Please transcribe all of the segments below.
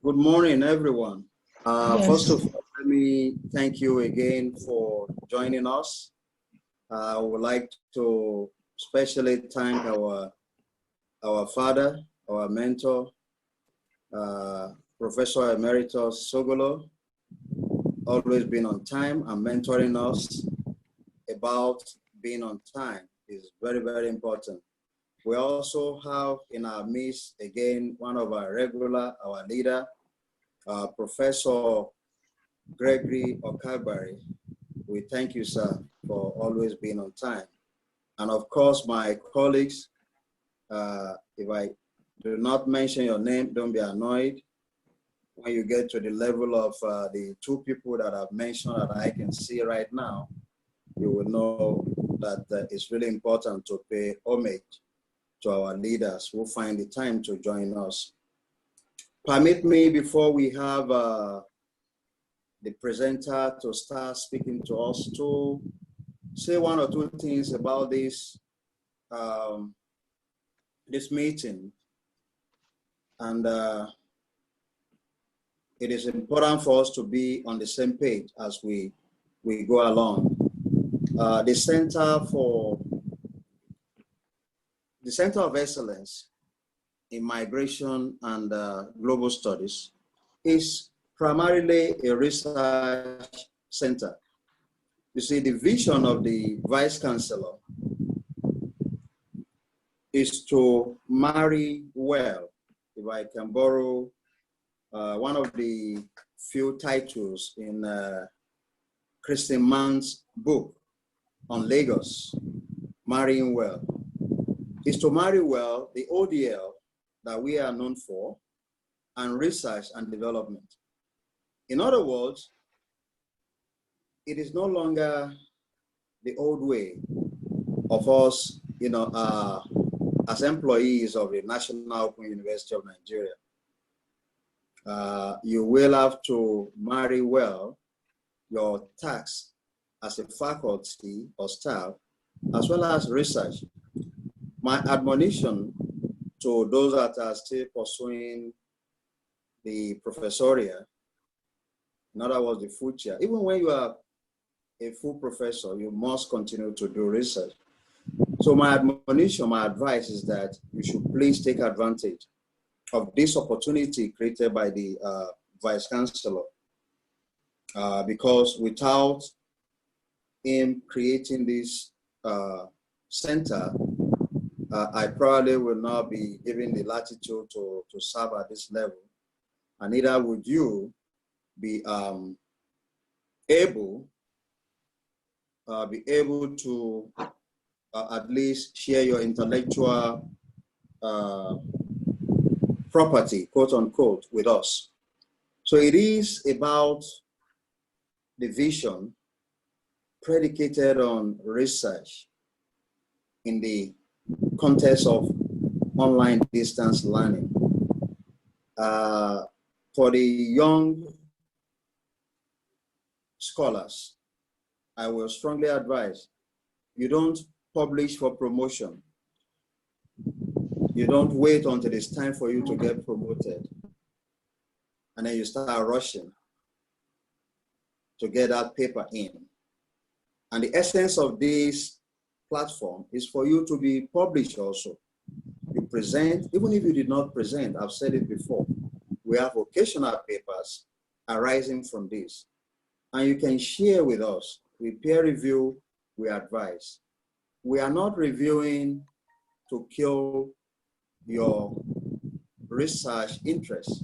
Good morning, everyone. Yes. First of all, let me thank you again for joining us. I would like to especially thank our father, our mentor, Professor Emeritus Sogolo, always been on time and mentoring us about being on time is very, very important. We also have in our midst, again, one of our regular, our leader, Professor Gregory Okabari. We thank you, sir, for always being on time. And of course, my colleagues, if I do not mention your name, don't be annoyed. When you get to the level of the two people that I've mentioned that I can see right now, you will know that it's really important to pay homage to our leaders who find the time to join us. Permit me, before we have the presenter to start speaking to us, to say one or two things about this, this meeting. And it is important for us to be on the same page as we go along. The Center of Excellence in Migration and Global Studies is primarily a research center. You see, the vision of the Vice Chancellor is to marry well, if I can borrow one of the few titles in Christine Mann's book on Lagos, Marrying Well, is to marry well the ODL that we are known for and research and development. In other words, it is no longer the old way of us, as employees of the National Open University of Nigeria. You will have to marry well your tasks as a faculty or staff, as well as research. My admonition to those that are still pursuing the professoriate, in other words, the full chair, even when you are a full professor, you must continue to do research. So my admonition, my advice is that you should please take advantage of this opportunity created by the Vice Chancellor, because without him creating this center, I probably will not be given the latitude to serve at this level, and neither would you be able to at least share your intellectual property, quote unquote, with us. So it is about the vision predicated on research in the context of online distance learning. For the young scholars, I will strongly advise you don't publish for promotion. You don't wait until it's time for you to get promoted, and then you start rushing to get that paper in. And the essence of this platform is for you to be published also. You present, even if you did not present, I've said it before, we have occasional papers arising from this. And you can share with us. We peer review, we advise. We are not reviewing to kill your research interests.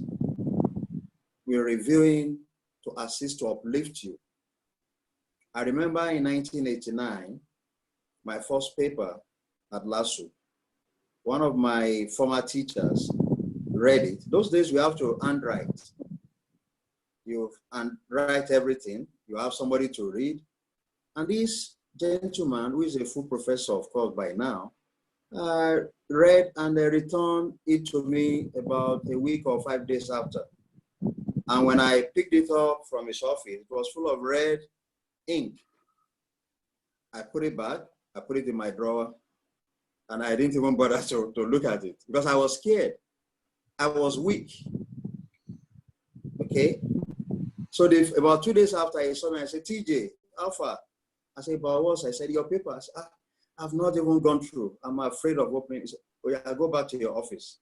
We're reviewing to assist to uplift you. I remember in 1989, my first paper at LASU, one of my former teachers read it. Those days we have to handwrite. You handwrite everything. You have somebody to read. And this gentleman, who is a full professor, of course, by now, read and returned it to me about a week or 5 days after. And when I picked it up from his office, it was full of red ink. I put it back, I put it in my drawer, and I didn't even bother to look at it because I was scared. I was weak. okay. So about 2 days after he saw me, I said, TJ, Alpha. I said, but what? I said, your paper. I said, I've not even gone through. I'm afraid of opening. He said, oh yeah, go back to your office.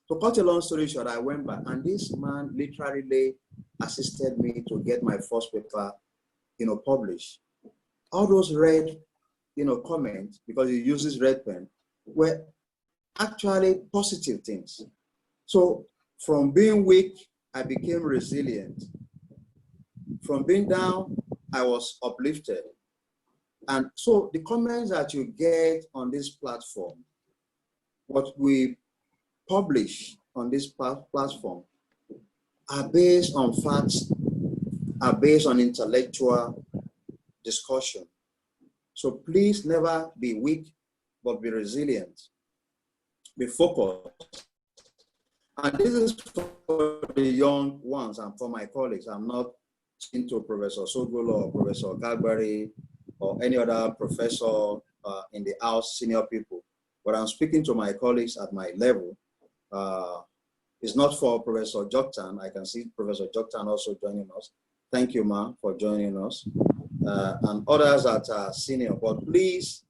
To cut a long story short, I went back, and this man literally assisted me to get my first paper, published. All those red, comments, because he uses red pen, were actually positive things. So from being weak, I became resilient. From being down, I was uplifted. And so the comments that you get on this platform, what we publish on this platform, are based on facts, are based on intellectual discussion. So please never be weak, but be resilient. Be focused. And this is for the young ones and for my colleagues. I'm not speaking to Professor Sogolo or Professor Gagbari or any other professor in the house, senior people. But I'm speaking to my colleagues at my level. It's not for Professor Joktan. I can see Professor Joktan also joining us. Thank you, Ma, for joining us. And others that are senior. But please,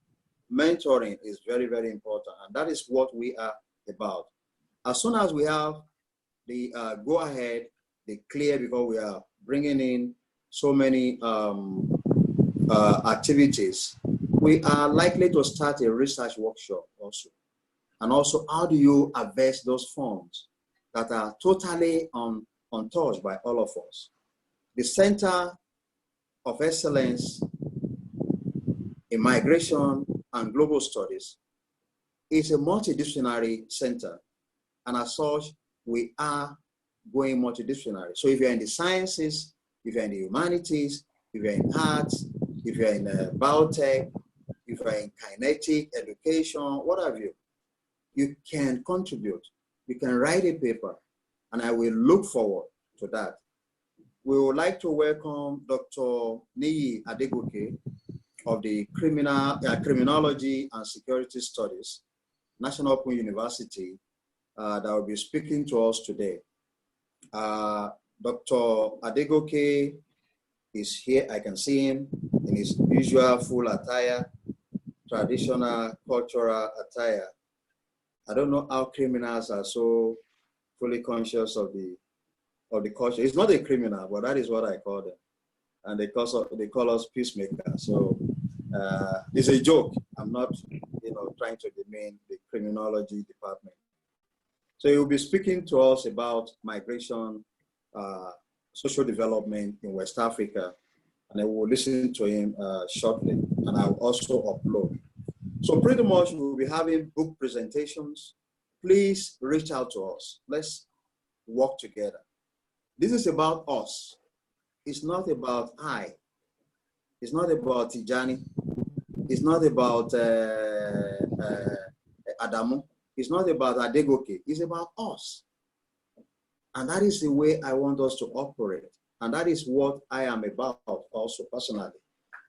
mentoring is very, very important. And that is what we are about. As soon as we have the go-ahead, the clear, because we are bringing in so many activities, we are likely to start a research workshop also. And also, how do you harvest those funds that are totally untouched by all of us? The Center of Excellence in Migration and Global Studies is a multidisciplinary center. And as such, we are going multidisciplinary. So if you're in the sciences, if you're in the humanities, if you're in arts, if you're in biotech, if you're in kinetic education, what have you, you can contribute. You can write a paper, and I will look forward to that. We would like to welcome Dr. Niyi Adegoke of the Criminology and Security Studies, National Open University, that will be speaking to us today. Dr. Adegoke is here. I can see him in his usual full attire, traditional cultural attire. I don't know how criminals are so fully conscious of the culture. He's not a criminal, but that is what I call them. And they call us peacemakers. So it's a joke. I'm not, trying to demean the criminology department. So he will be speaking to us about migration, social development in West Africa, and I will listen to him shortly, and I will also upload. So pretty much we'll be having book presentations. Please reach out to us. Let's work together. This is about us. It's not about I. It's not about Tijani. It's not about Adamu. It's not about Adegoke. It's about us. And that is the way I want us to operate. And that is what I am about also personally.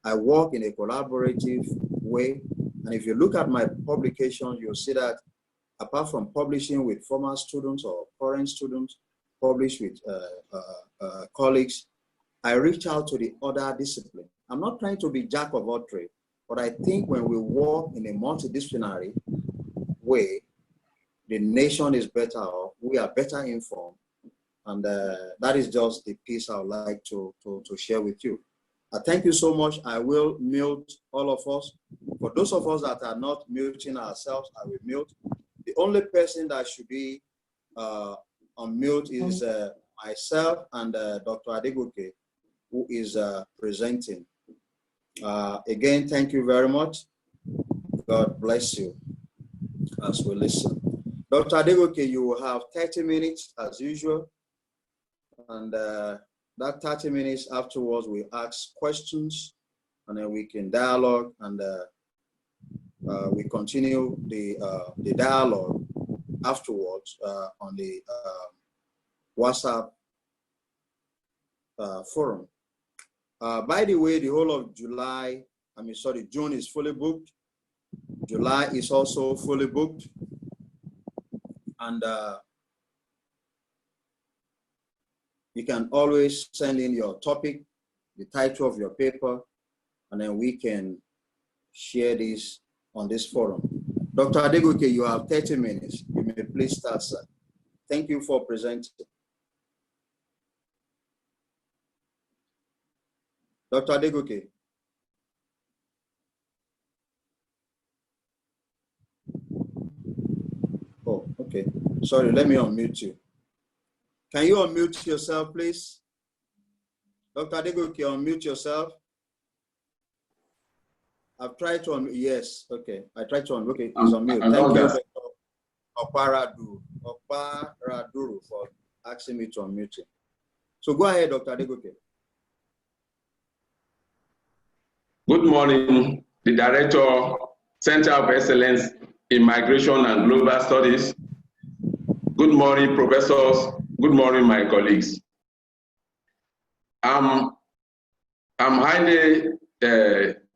I work in a collaborative way. And if you look at my publication, you'll see that apart from publishing with former students or current students, publish with colleagues, I reach out to the other discipline. I'm not trying to be jack of all trades, but I think when we work in a multidisciplinary way, the nation is better off, we are better informed, and that is just the piece I would like to share with you. Thank you so much. I will mute all of us. For those of us that are not muting ourselves, I will mute. The only person that should be on mute is myself and Dr. Adegoke, who is presenting. Again, thank you very much. God bless you as we listen. Dr. Adegoke, you will have 30 minutes as usual. And that 30 minutes afterwards, we ask questions, and then we can dialogue, and we continue the dialogue afterwards on the WhatsApp forum. By the way, the whole of June is fully booked. July is also fully booked. And You can always send in your topic, the title of your paper, and then we can share this on this forum. Dr. Adegoke, you have 30 minutes. You may please start, sir. Thank you for presenting. Dr. Adegoke. Oh, okay. Sorry, let me unmute you. Can you unmute yourself, please? Dr. Adegoke, unmute yourself. I've tried to unmute. Yes, okay. I tried to unmute. Okay, it's unmute. Thank you, Dr. Okparaduru, for asking me to unmute it. So go ahead, Dr. Adegoke. Good morning, the Director, Center of Excellence in Migration and Global Studies. Good morning, professors. Good morning, my colleagues. I'm highly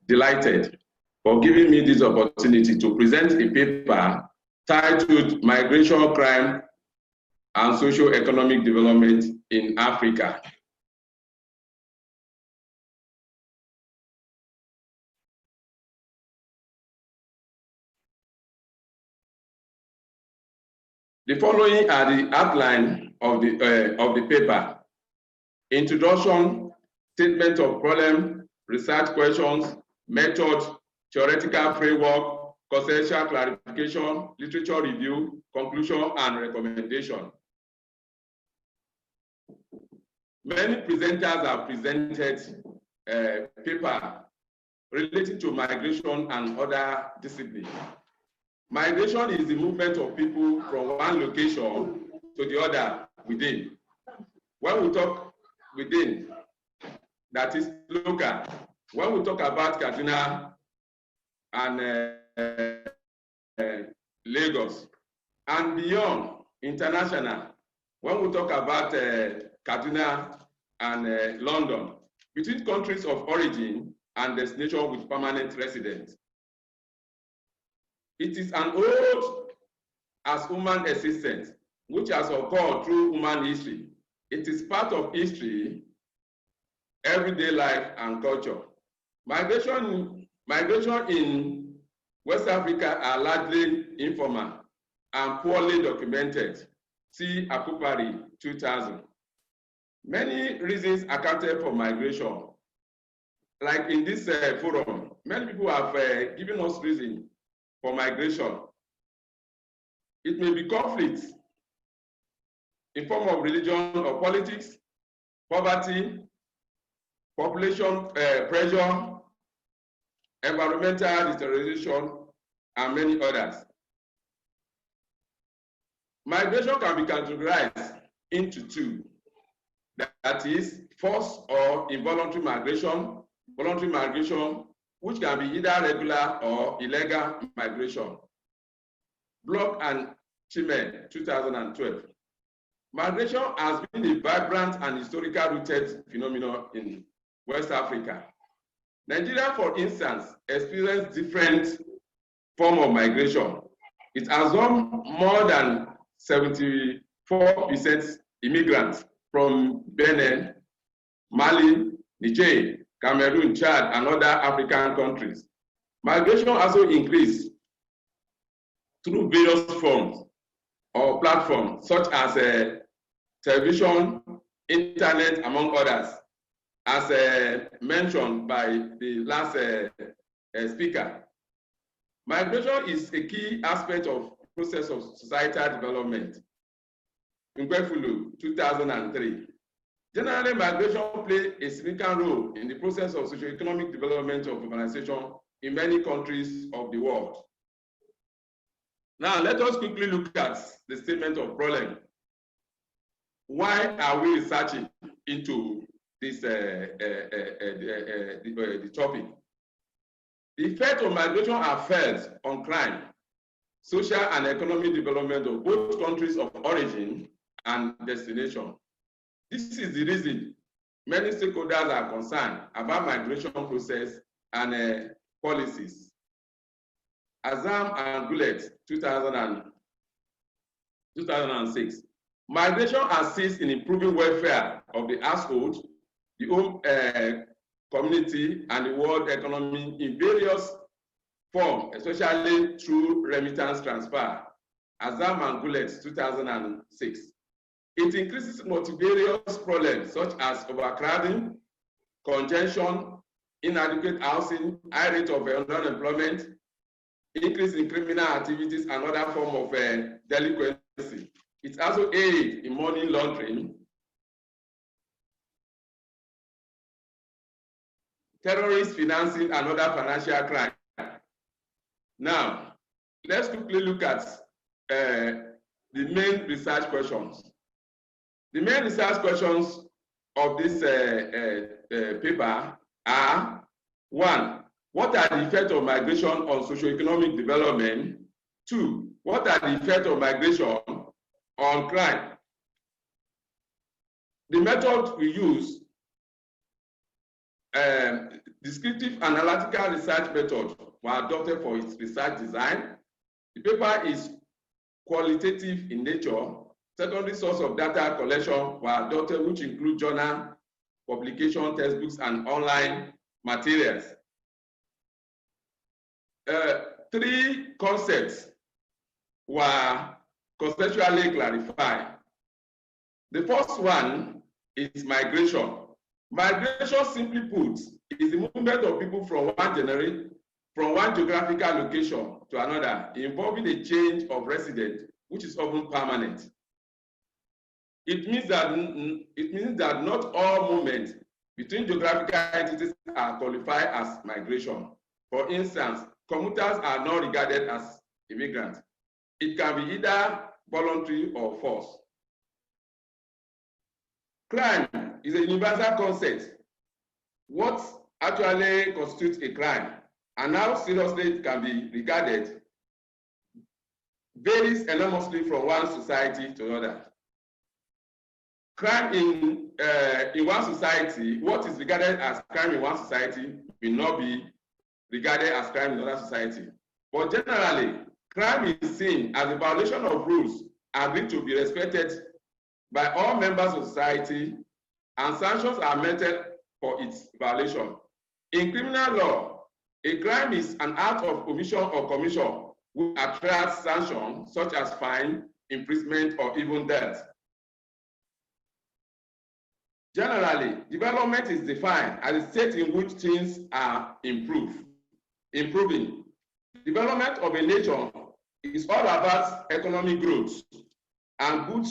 delighted for giving me this opportunity to present a paper titled Migration, Crime, and Socio-Economic Development in Africa. The following are the outline of the paper: introduction, statement of problem, research questions, method, theoretical framework, conceptual clarification, literature review, conclusion, and recommendation. Many presenters have presented paper relating to migration and other disciplines. Migration is the movement of people from one location to the other within. When we talk within, that is local. When we talk about Kaduna and Lagos, and beyond, international, when we talk about Kaduna and London, between countries of origin and destination with permanent residents. It is an ode as human existence, which has occurred through human history. It is part of history, everyday life, and culture. Migration in West Africa are largely informal and poorly documented. See Akupari 2000. Many reasons accounted for migration. Like in this forum, many people have given us reasons for migration. It may be conflicts in form of religion or politics, poverty, population pressure, environmental deterioration, and many others. Migration can be categorized into two. That is, forced or involuntary migration, voluntary migration, which can be either regular or illegal migration. Block and Chime, 2012. Migration has been a vibrant and historical rooted phenomenon in West Africa. Nigeria, for instance, experienced different forms of migration. It has more than 74% immigrants from Benin, Mali, Niger, Cameroon, Chad, and other African countries. Migration also increased through various forms or platforms, such as television, internet, among others, as mentioned by the last speaker. Migration is a key aspect of the process of societal development. Ngwefulu, 2003. Generally, migration plays a significant role in the process of socio-economic development of urbanization in many countries of the world. Now, let us quickly look at the statement of problem. Why are we researching into this the topic? The effect of migration are felt on crime, social and economic development of both countries of origin and destination. This is the reason many stakeholders are concerned about migration process and policies. Azam and Goulet, 2006. Migration assists in improving welfare of the household, the home community, and the world economy in various forms, especially through remittance transfer. Azam and Goulet, 2006. It increases multivarious problems such as overcrowding, congestion, inadequate housing, high rate of unemployment, increase in criminal activities, and other forms of delinquency. It also aids in money laundering, terrorist financing, and other financial crime. Now, let's quickly look at the main research questions. The main research questions of this paper are: 1, what are the effects of migration on socio-economic development? 2, what are the effects of migration on crime? The method we use, descriptive analytical research method, was adopted for its research design. The paper is qualitative in nature. Secondary source of data collection were adopted, which include journal, publication, textbooks, and online materials. 3 concepts were conceptually clarified. The first one is migration. Migration, simply put, is the movement of people from one geographical location to another, involving a change of residence, which is often permanent. It means that not all movements between geographical entities are qualified as migration. For instance, commuters are not regarded as immigrants. It can be either voluntary or forced. Crime is a universal concept. What actually constitutes a crime and how seriously it can be regarded varies enormously from one society to another. Crime in one society, what is regarded as crime in one society will not be regarded as crime in another society. But generally, crime is seen as a violation of rules agreed to be respected by all members of society, and sanctions are meted for its violation. In criminal law, a crime is an act of omission or commission which attracts sanctions such as fine, imprisonment, or even death. Generally, development is defined as a state in which things are improving. Development of a nation is all about economic growth and good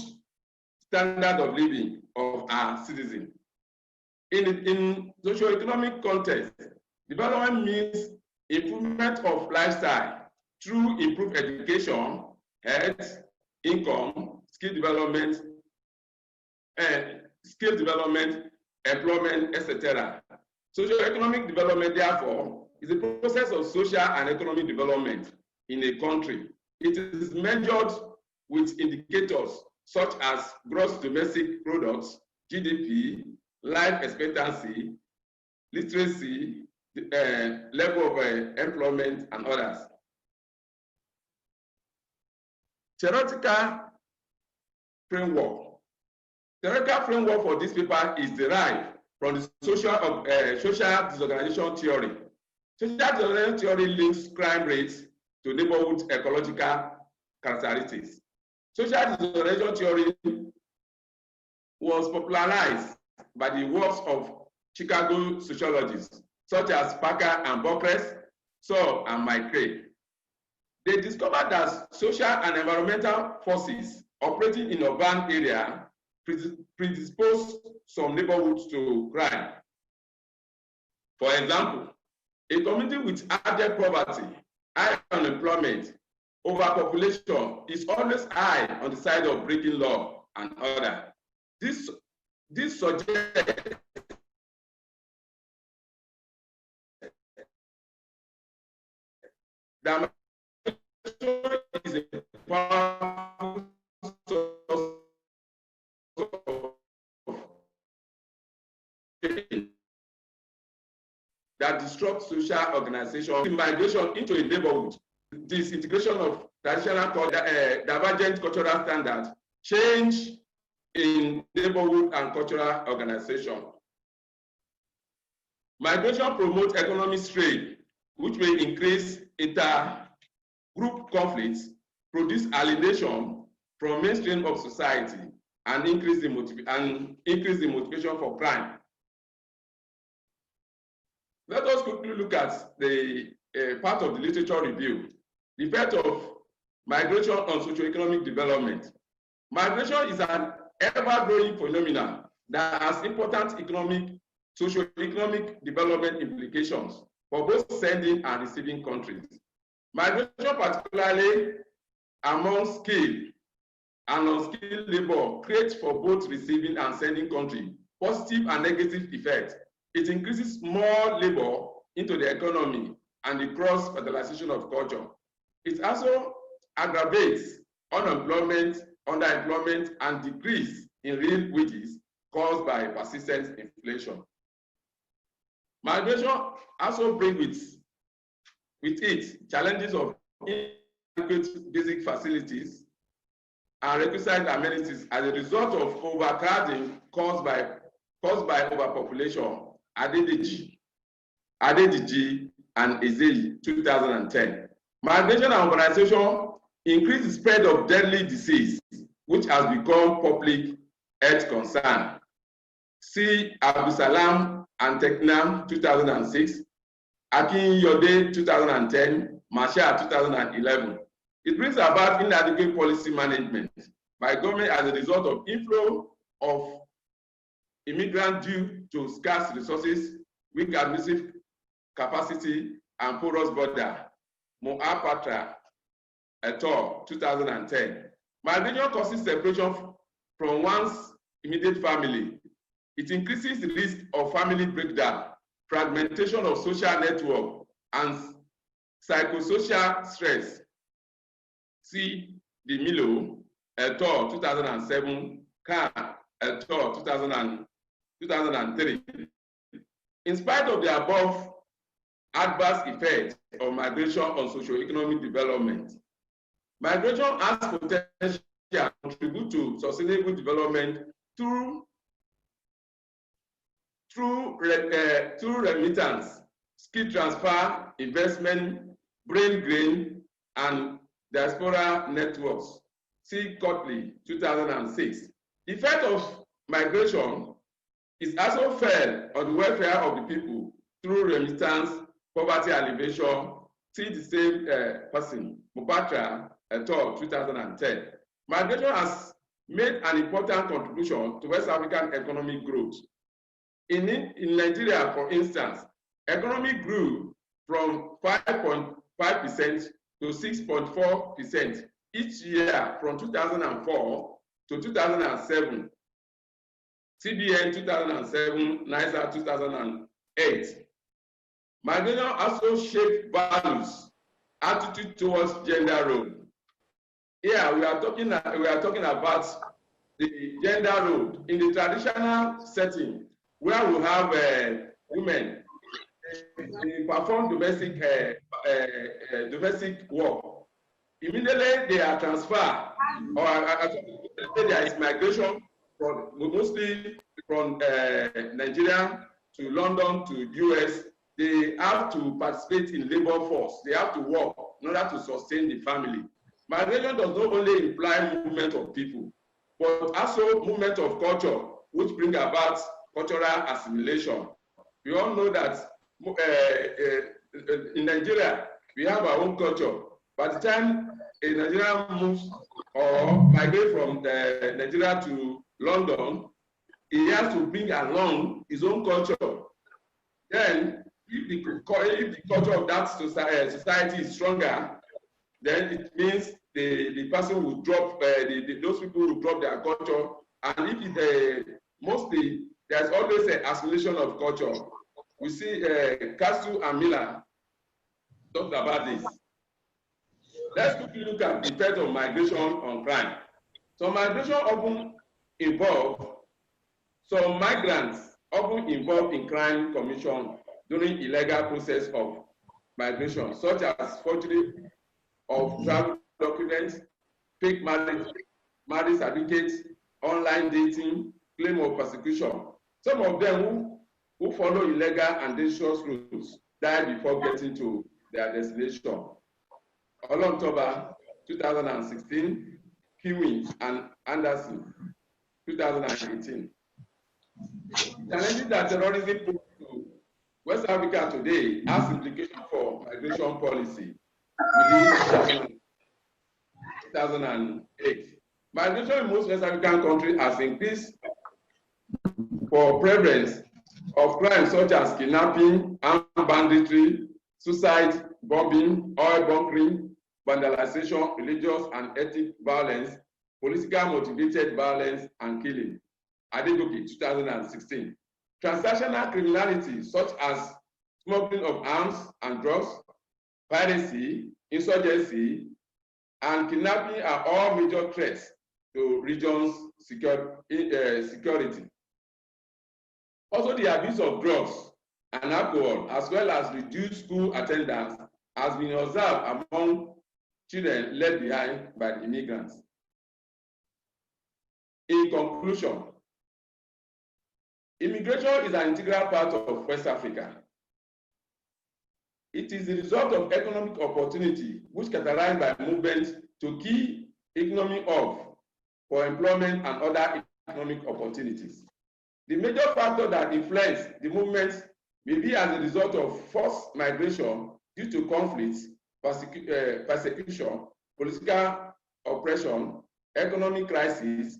standard of living of our citizens. In socio-economic context, development means improvement of lifestyle through improved education, health, income, skill development, employment, etc. Socio-economic development, therefore, is a process of social and economic development in a country. It is measured with indicators such as gross domestic products, GDP, life expectancy, literacy, level of employment, and others. Theoretical framework. Theoretical framework for this paper is derived from the social disorganization theory. Social disorganization theory links crime rates to neighborhood ecological characteristics. Social disorganization theory was popularized by the works of Chicago sociologists such as Parker and Buckrest, Saul and McCrae. They discovered that social and environmental forces operating in urban areas predispose some neighborhoods to crime. For example, a community with abject poverty, high unemployment, overpopulation is always high on the side of breaking law and order. This suggests that is a powerful source that disrupts social organization, migration into a neighborhood, disintegration of traditional divergent cultural standards, change in neighborhood and cultural organization. Migration promotes economic trade, which may increase inter-group conflicts, produce alienation from mainstream of society, and increase the motivation for crime. Let us quickly look at the part of the literature review. The effect of migration on socio-economic development. Migration is an ever-growing phenomenon that has important socio-economic development implications for both sending and receiving countries. Migration, particularly among skilled and unskilled labor, creates for both receiving and sending country positive and negative effects. It increases more labor into the economy and the cross-fertilization of culture. It also aggravates unemployment, underemployment, and decrease in real wages caused by persistent inflation. Migration also brings with it challenges of inadequate basic facilities and requisite amenities as a result of overcrowding caused by overpopulation. Adediji and Ezei, 2010. Migration and urbanization increase the spread of deadly disease, which has become public health concern. See Abusalam and Teknam, 2006, Akin Yode, 2010, Marshall, 2011. It brings about inadequate policy management by government as a result of inflow of immigrants due to scarce resources, weak administrative capacity, and porous border. Moapatra et al., 2010. Migration causes separation from one's immediate family. It increases the risk of family breakdown, fragmentation of social network, and psychosocial stress. See De Milo et al., 2007, Khan et al., 2003. In spite of the above adverse effects of migration on socio-economic development, migration has potential to contribute to sustainable development through remittance, skill transfer, investment, brain drain, and diaspora networks. See Cotley, 2006. The effect of migration is also felt on the welfare of the people through remittance, poverty alleviation. See the same person, Mubatra et al., 2010. Migration has made an important contribution to West African economic growth. In Nigeria, for instance, economy grew from 5.5% to 6.4% each year from 2004 to 2007. CBN 2007, NISA 2008. Migration also shaped values, attitude towards gender role. Here we are talking about the gender role in the traditional setting where we have women. They perform domestic work. Immediately they are transferred, or there is migration mostly from Nigeria to London to US. They have to participate in labor force. They have to work in order to sustain the family. Migration does not only imply movement of people, but also movement of culture, which bring about cultural assimilation. We all know that in Nigeria, we have our own culture. By the time a Nigerian moves or migrates from Nigeria to London, he has to bring along his own culture. Then, if the culture of that society is stronger, then it means the person will drop, those people will drop their culture. And if mostly, there's always an assimilation of culture. We see Castle and Miller talked about this. Let's quickly look at the effect of migration on crime. So migration often some migrants often involved in crime commission during illegal process of migration, such as forgery of travel documents, fake marriage certificates, online dating, claim of persecution. Some of them who follow illegal and dangerous routes die before getting to their destination. Olontoba, 2016, Kiwi and Anderson, 2018. Challenges that terrorism poses to West Africa today has implications for migration policy within 2008. Migration in most West African countries has increased for prevalence of crimes such as kidnapping, armed banditry, suicide, bombing, oil bunkering, vandalization, religious and ethnic violence, politically motivated violence, and killing. Adegoke, 2016. Transactional criminality such as smuggling of arms and drugs, piracy, insurgency, and kidnapping are all major threats to regions' security. Also, the abuse of drugs and alcohol, as well as reduced school attendance, has been observed among children left behind by the immigrants. In conclusion, immigration is an integral part of West Africa. It is the result of economic opportunity which characterized by movement to key economic hubs for employment and other economic opportunities. The major factor that influence the movements may be as a result of forced migration due to conflicts, persecution, political oppression, economic crisis,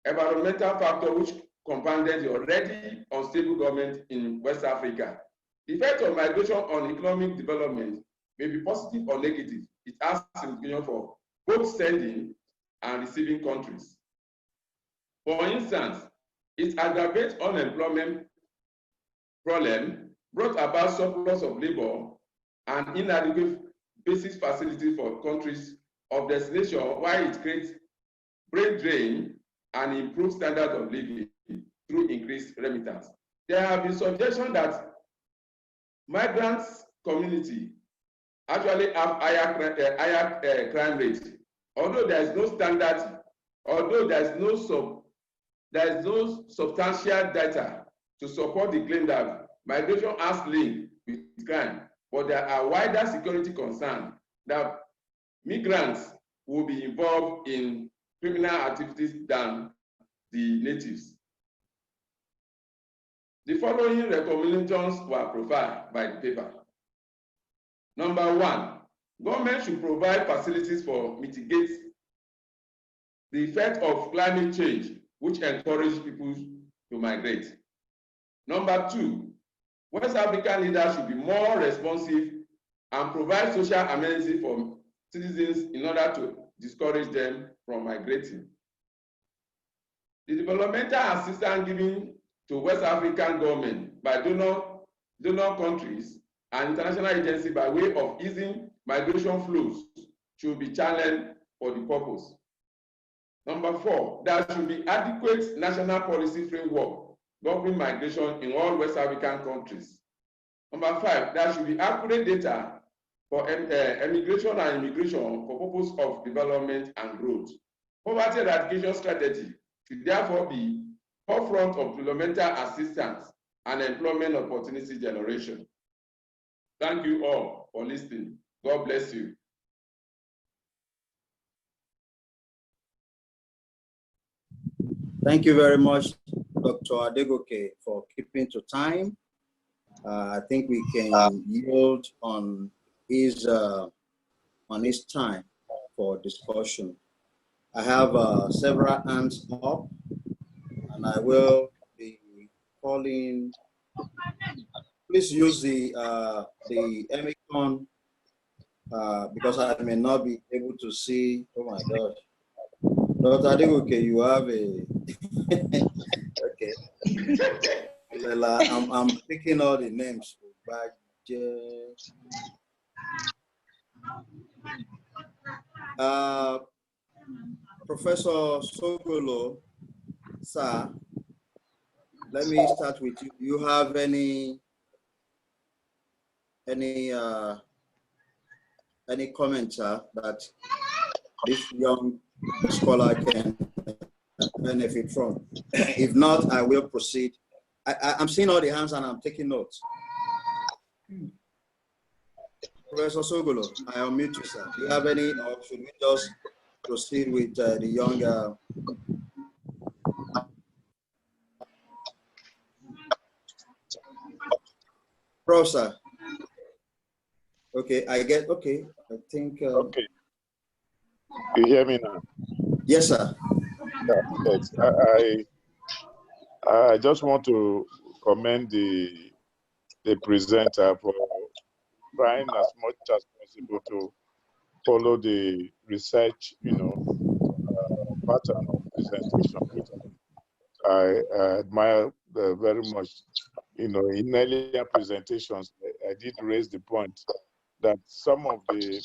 environmental factor which compounded the already unstable government in West Africa. The effect of migration on economic development may be positive or negative. It has implications for both sending and receiving countries. For instance, it aggravates unemployment problem, brought about surplus of labor and inadequate basic facilities for countries of destination, while it creates brain drain and improves standard of living through increased remittance. There have been suggestions that migrants community actually have higher crime rates, although there is no standard, although there is no substantial data to support the claim that migration has linked with crime, but there are wider security concerns that migrants will be involved in criminal activities than the natives. The following recommendations were provided by the paper. Number one, government should provide facilities for mitigate the effect of climate change, which encourage people to migrate. Number two, West African leaders should be more responsive and provide social amenities for citizens in order to discourage them from migrating. The developmental assistance given to West African government by donor countries and international agencies by way of easing migration flows should be channeled for the purpose. Number four, there should be adequate national policy framework governing migration in all West African countries. Number five, there should be accurate data for emigration and immigration for purpose of development and growth. Poverty eradication strategy should therefore be forefront of developmental assistance and employment opportunity generation. Thank you all for listening. God bless you. Thank you very much, Dr. Adegoke, for keeping to time. I think we can yield on his time for discussion. I have several hands up, and I will be calling. Please use the Emicon because I may not be able to see. Oh my gosh. Dr. Adegoke, you have a okay. Well, I'm picking all the names. Professor Sogolo, sir, let me start with you. Do you have any comments that this young scholar can benefit from. If not, I will proceed. I'm seeing all the hands and I'm taking notes. Professor Sogolo, I unmute you, sir. Do you have any, or should we just proceed with the younger? Professor. Okay, I think. Okay. You hear me now? Yes, sir. Yeah, yes. I just want to commend the presenter for trying as much as possible to follow the research, pattern of presentation, which I admire very much. In earlier presentations, I did raise the point that some of the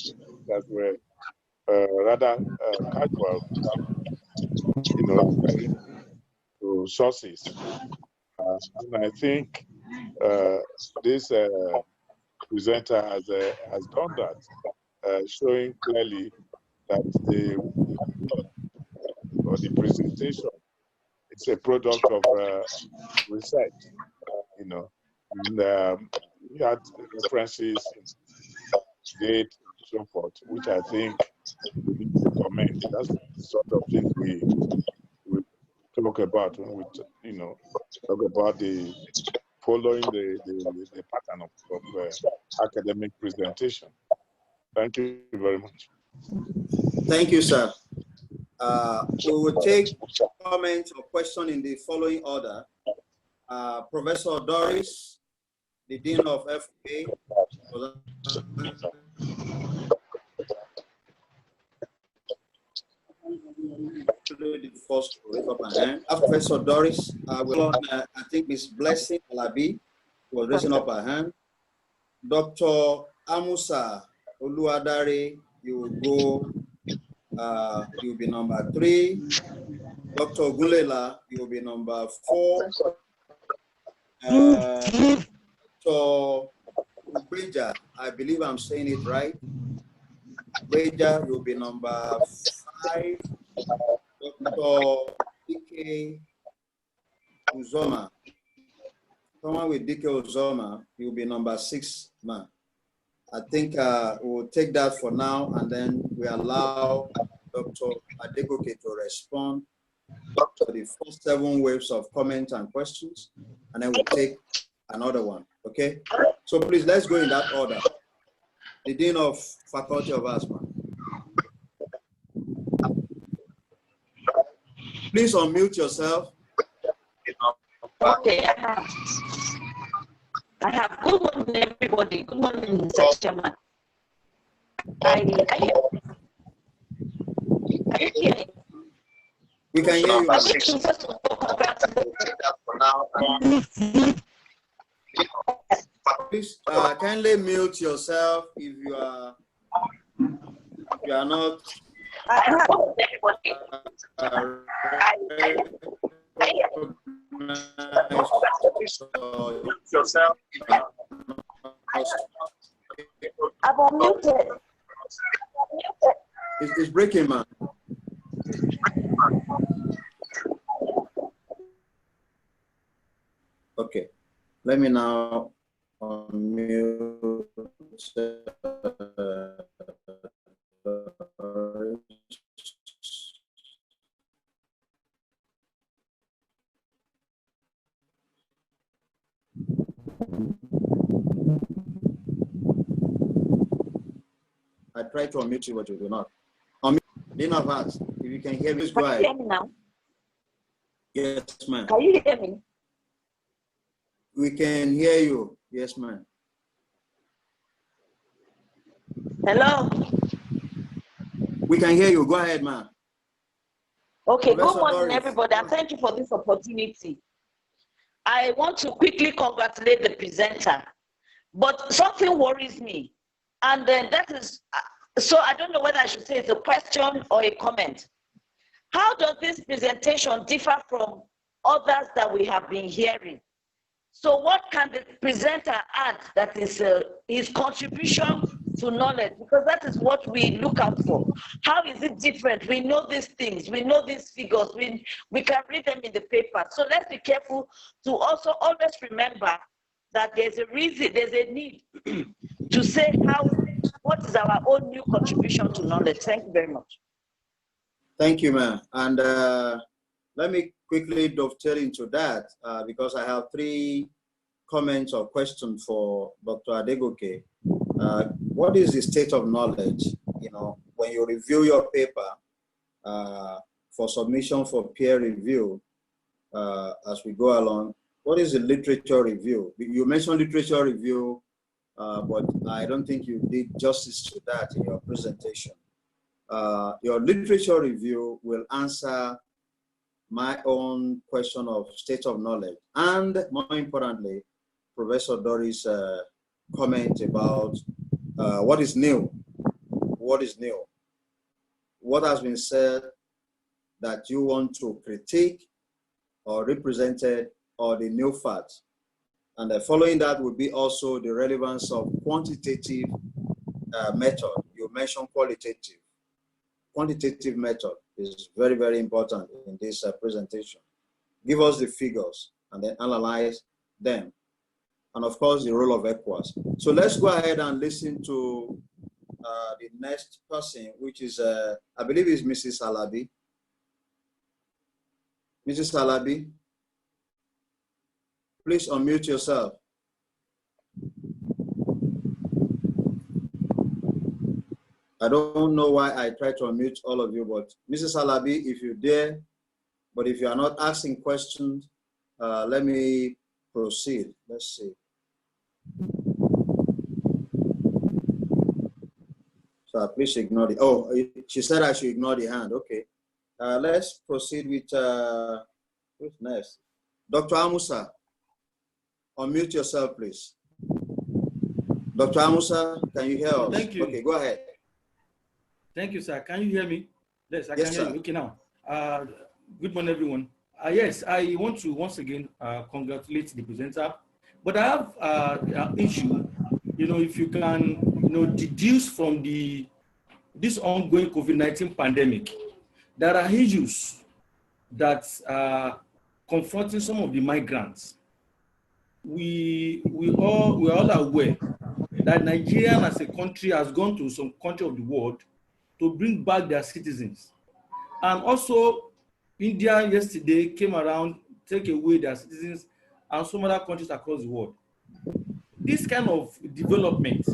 that were rather casual, to sources, and I think this presenter has done that, showing clearly that the presentation it's a product of research, and we had references, date, and so forth, which I think we need to comment. That's the sort of thing we talk about when we talk about the following the pattern of academic presentation. Thank you very much. Thank you, sir. We will take comments or questions in the following order. Professor Doris, the Dean of FA. The first to raise up her hand. After Professor Doris, I think Miss Blessing Alabi was raising up her hand. Dr. Amusa Oluwadare, you will go, you'll be number 3. Dr. Gulela, you'll be number 4. So Breja, I believe I'm saying it right. Breja, you'll be number 5. Dr. DK Uzoma, someone with DK Uzoma, you'll be number 6, man. I think we'll take that for now, and then we allow Dr. Adegoke to respond to the first 7 waves of comments and questions, and then we'll take another one, okay? So please, let's go in that order. The Dean of Faculty of Arts, man. Please unmute yourself. Okay, I have. Good morning, everybody. Good morning, Mr. Chairman. We can hear you. Please kindly mute yourself if you are not. Yourself. I'm unmuted. It's breaking, man. Okay, let me now unmute. I try to unmute you, but you do not. Unmute. Dean of Arts, if you can hear me, go ahead. Can you hear me now? Yes, ma'am. Can you hear me? We can hear you. Yes, ma'am. Hello? We can hear you. Go ahead, ma'am. Okay, Professor good morning, Doris, everybody, and thank you for this opportunity. I want to quickly congratulate the presenter, but something worries me, and that is, so I don't know whether I should say it's a question or a comment. How does this presentation differ from others that we have been hearing? So what can the presenter add that is his contribution to knowledge, because that is what we look out for. How is it different? We know these things, we know these figures, we can read them in the paper. So let's be careful to also always remember that there's a reason, there's a need to say what is our own new contribution to knowledge. Thank you very much. Thank you, ma'am. And let me quickly dovetail into that because I have 3 comments or questions for Dr. Adegoke. What is the state of knowledge? You know, when you review your paper for submission for peer review as we go along, what is the literature review? You mentioned literature review, but I don't think you did justice to that in your presentation. Your literature review will answer my own question of state of knowledge, and more importantly, Professor Doris' comment about what is new. What is new? What has been said that you want to critique or represented, or the new facts? And following that would be also the relevance of quantitative method. You mentioned qualitative. Quantitative method is very, very important in this presentation. Give us the figures and then analyze them. And of course, the role of ECOWAS. So let's go ahead and listen to the next person, which is, I believe is Mrs. Alabi. Mrs. Alabi, please unmute yourself. I don't know why I try to unmute all of you, but Mrs. Alabi, if you're there, but if you are not asking questions, let me proceed. Let's see. So please ignore the, oh, she said I should ignore the hand. Okay. Let's proceed with, who's next? Dr. Amusa, unmute yourself, please. Dr. Amusa, can you hear us? Thank you. Okay, go ahead. Thank you, sir. Can you hear me? Yes, I Yes, can hear sir. you. Okay, now. Good morning, everyone. Yes, I want to once again congratulate the presenter. But I have an issue, you know, if you can, you know, deduce from this ongoing COVID-19 pandemic, there are issues that are confronting some of the migrants. We are all aware that Nigeria as a country has gone to some country of the world to bring back their citizens. And also, India yesterday came around, take away their citizens, and some other countries across the world. This kind of development,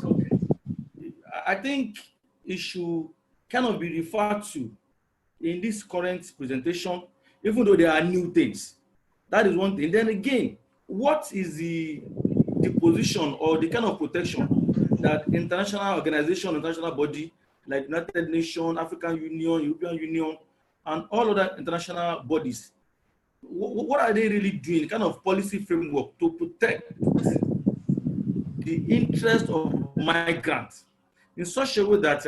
I think it should kind of be referred to in this current presentation, even though there are new things. That is one thing. Then again, what is the position or the kind of protection that international organization, international body like United Nations, African Union, European Union, and all other international bodies, what are they really doing? Kind of policy framework to protect the interest of migrants in such a way that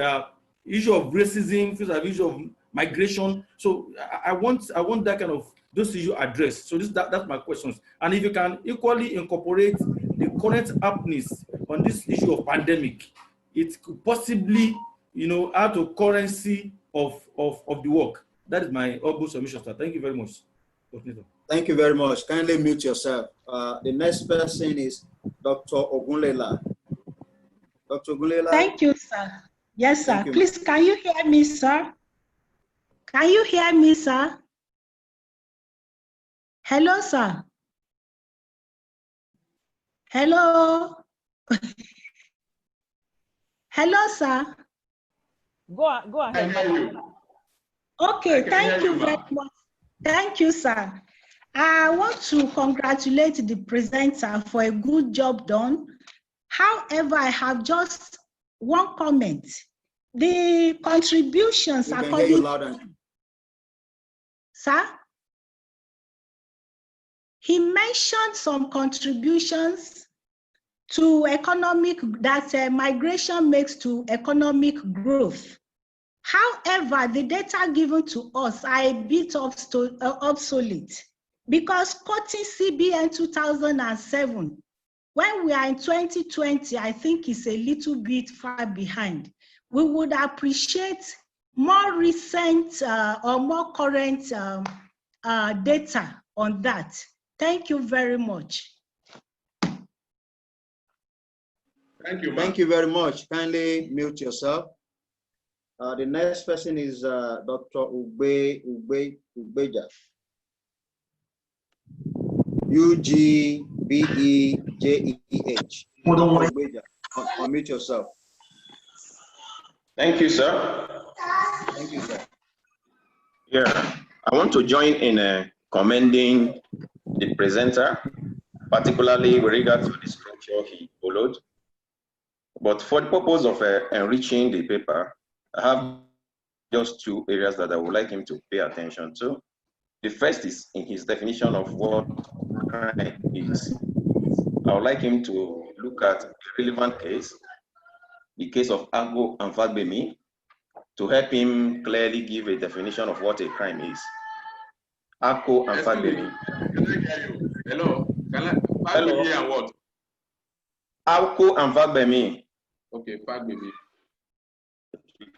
issue of racism, issue of migration. So I want that kind of those issues addressed. So that's my questions. And if you can equally incorporate the current happenings on this issue of pandemic, it could possibly, you know, add to currency of the work. That is my humble submission, sir. Thank you very much. Thank you very much. Kindly mute yourself. The next person is Dr. Ogunlela. Dr. Ogunlela. Thank you, sir. Yes, sir. You, please, can you hear me, sir? Can you hear me, sir? Hello, sir. Hello. Hello, sir. Go ahead. I hear you. Okay, thank you very much. Thank you, sir. I want to congratulate the presenter for a good job done. However, I have just one comment. The contributions according... Hear you loud and... Sir? He mentioned some contributions to economic, that migration makes to economic growth. However, the data given to us are a bit obsolete because quoting CBN 2007, when we are in 2020, I think it's a little bit far behind. We would appreciate more recent or more current data on that. Thank you very much. Thank you, Thank you very much. Kindly mute yourself. The next person is Dr. Ugbeja. Ugbejeh. Ugbeja. Unmute yourself. Thank you, sir. Thank you, sir. Yeah, I want to join in commending the presenter, particularly with regard to the structure he followed. But for the purpose of enriching the paper, I have just two areas that I would like him to pay attention to. The first is in his definition of what crime is. I would like him to look at a relevant case, the case of Ago and Fagbemi, to help him clearly give a definition of what a crime is. Ago and Fagbemi. Can I hear you? Hello? Hello. Fagbemi and what? Ago and Fagbemi. Okay, Fagbemi.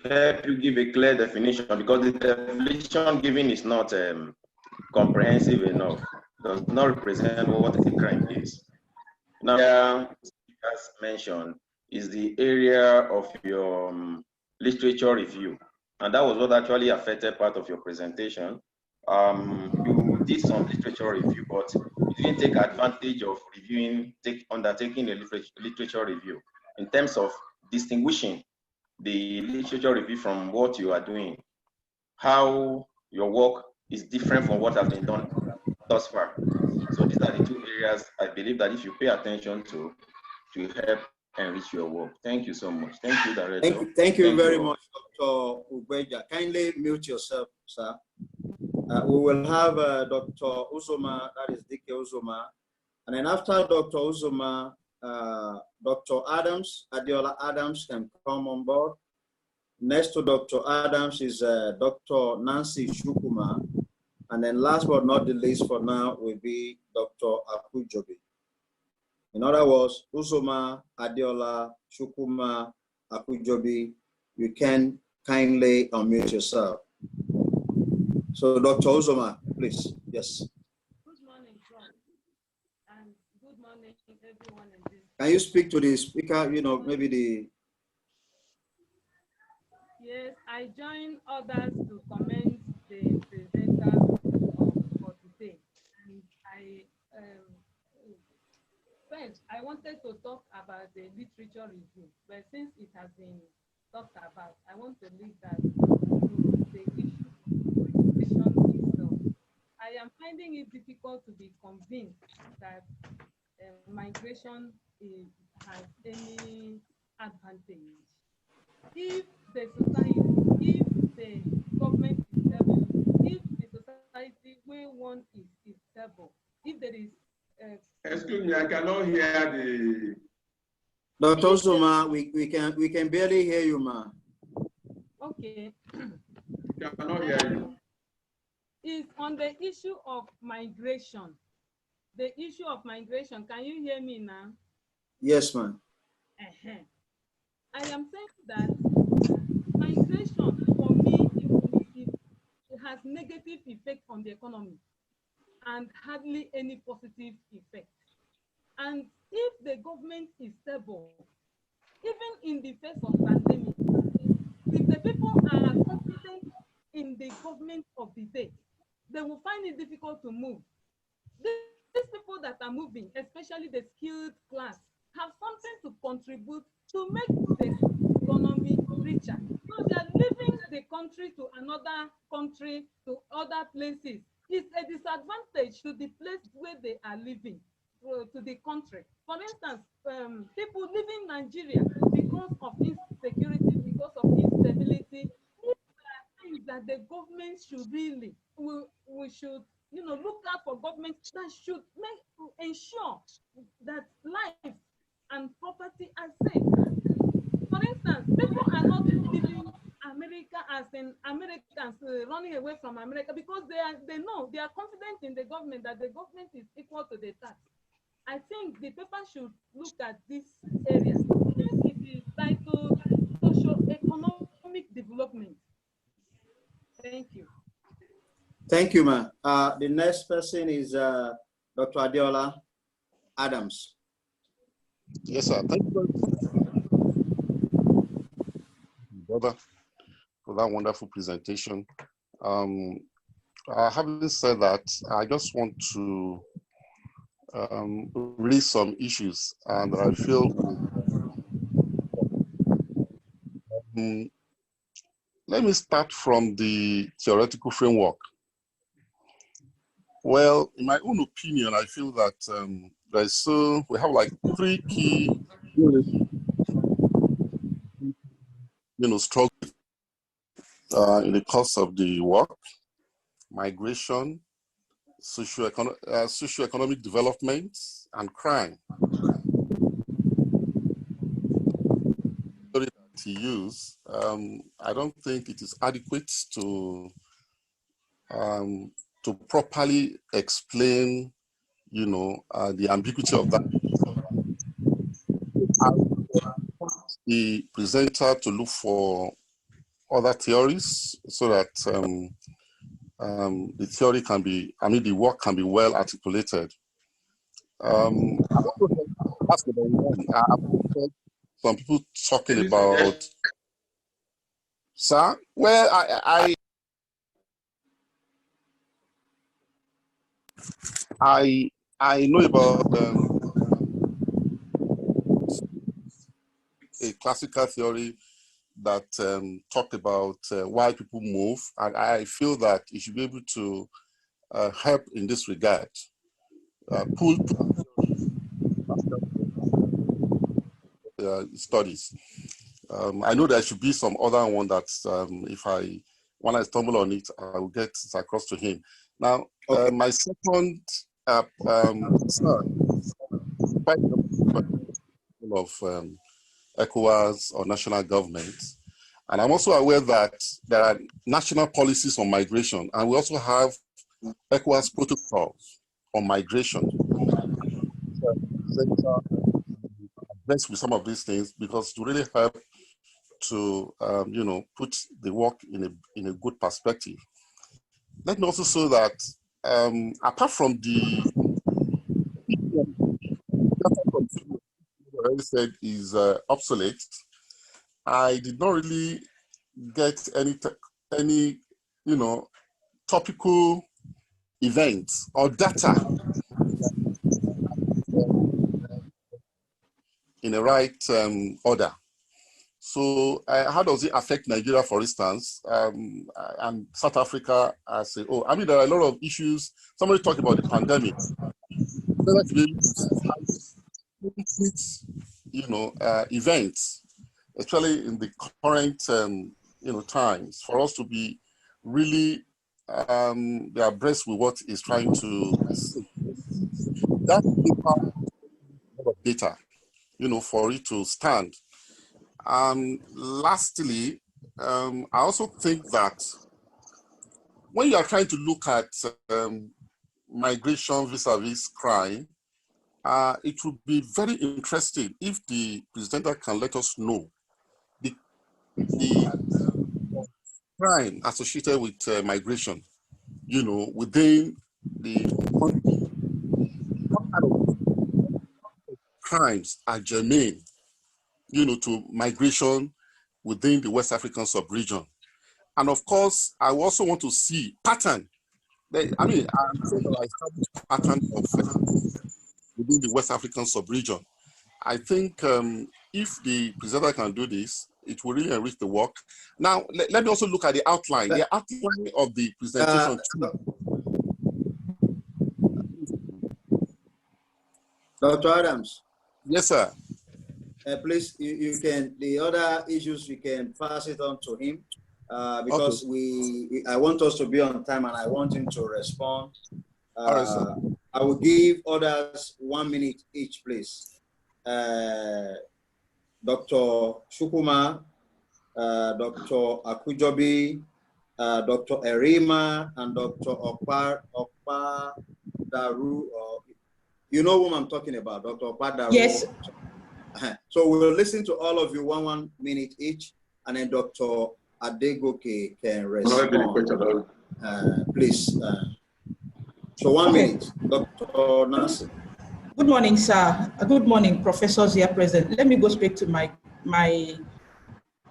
Help you give a clear definition, because the definition given is not comprehensive enough, does not represent what a crime is. Now, as mentioned, is the area of your literature review, and that was what actually affected part of your presentation. You did some literature review, but you didn't take advantage of undertaking a literature review in terms of distinguishing the literature review from what you are doing, how your work is different from what has been done thus far. So these are the two areas I believe that if you pay attention to help enrich your work. Thank you so much. Thank you, Director. Thank you very much, Dr. Ugbeja. Kindly mute yourself, sir. We will have Dr. Uzoma, that is Dike Uzoma. And then after Dr. Uzoma, Dr. Adams, Adiola Adams can come on board. Next to Dr. Adams is Dr. Nancy Shukuma. And then last but not the least for now will be Dr. Akujobi. In other words, Uzoma, Adiola, Shukuma, Akujobi, you can kindly unmute yourself. So Dr. Uzoma, please, yes. Good morning, John, and good morning, everyone in this. Can you speak to the speaker, maybe the... Yes, I join others to commend the presenter for today. And first, I wanted to talk about the literature review, but since it has been talked about, I want to leave that to the issue of migration itself. I am finding it difficult to be convinced that migration has any advantage. If the society, if the government is stable, if the society where one is stable, if there is excuse me, I cannot hear the... Dr. Uzoma, we can barely hear you, ma. Okay. I cannot hear you. Is on the issue of migration. The issue of migration, can you hear me now? Yes, ma'am. I am saying that migration, for me, it has negative effect on the economy and hardly any positive effect. And if the government is stable, even in the face of pandemic, if the people are confident in the government of the day, they will find it difficult to move. These people that are moving, especially the skilled class, have something to contribute to make the economy richer. So they are leaving the country to another country, to other places. It's a disadvantage to the place where they are living, to the country. For instance, people leaving Nigeria because of insecurity, because of instability. These are things that the government should really, we should, look out for governments that should ensure that life and property are safe. For instance, people are not leaving America as in Americans running away from America because they know, they are confident in the government that the government is equal to the tax. I think the paper should look at this area. Since it is titled Socio-Economic Development. Thank you. Thank you, ma. The next person is Dr. Adeola Adams. Yes, sir. Thank you, brother, for that wonderful presentation. Having said that, I just want to raise some issues, and I feel let me start from the theoretical framework. Well, in my own opinion, I feel that we have like three key, struggles in the course of the work: migration, socio-economic development, and crime. That he used, I don't think it is adequate to properly explain, the ambiguity of that. I want the presenter to look for other theories so that the theory can be, the work can be well articulated. That's number one. I've heard some people talking about, sir. Well, I know about a classical theory that talked about why people move, and I feel that it should be able to help in this regard. Studies. I know there should be some other one that when I stumble on it, I will get it across to him. Now, okay. My second of ECOWAS or national governments, and I'm also aware that there are national policies on migration, and we also have ECOWAS protocols on migration. Address with some of these things because to really help to put the work in a good perspective. Let me also say that apart from the already said is obsolete, I did not really get any topical events or data in the right order. So how does it affect Nigeria, for instance, and South Africa as a whole? There are a lot of issues. Somebody talked about the pandemic. Events, especially in the current, times, for us to be really be abreast with what is trying to see. That's the data, for it to stand. And lastly, I also think that when you are trying to look at migration vis-a-vis crime, it would be very interesting if the presenter can let us know the crime associated with migration, within the what kind of crimes are germane, to migration within the West African sub-region. And of course, I also want to see pattern. I'm saying that I established pattern of within the West African sub-region. I think if the presenter can do this, it will really enrich the work. Now, let me also look at the outline. The outline of the presentation. Dr. Adams. Yes, sir. Please, you can, the other issues, you can pass it on to him because okay. I want us to be on time and I want him to respond. All right, sir. I will give others 1 minute each, please. Dr. Shukuma, Dr. Akujobi, Dr. Erima, and Dr. Okpadaru. You know whom I'm talking about, Dr. Padaro. Yes. So we'll listen to all of you 1 minute each, and then Dr. Adegoke can respond. Please. So 1 minute, Dr. Nancy. Good morning, sir. Good morning, professors here present. Let me go straight to my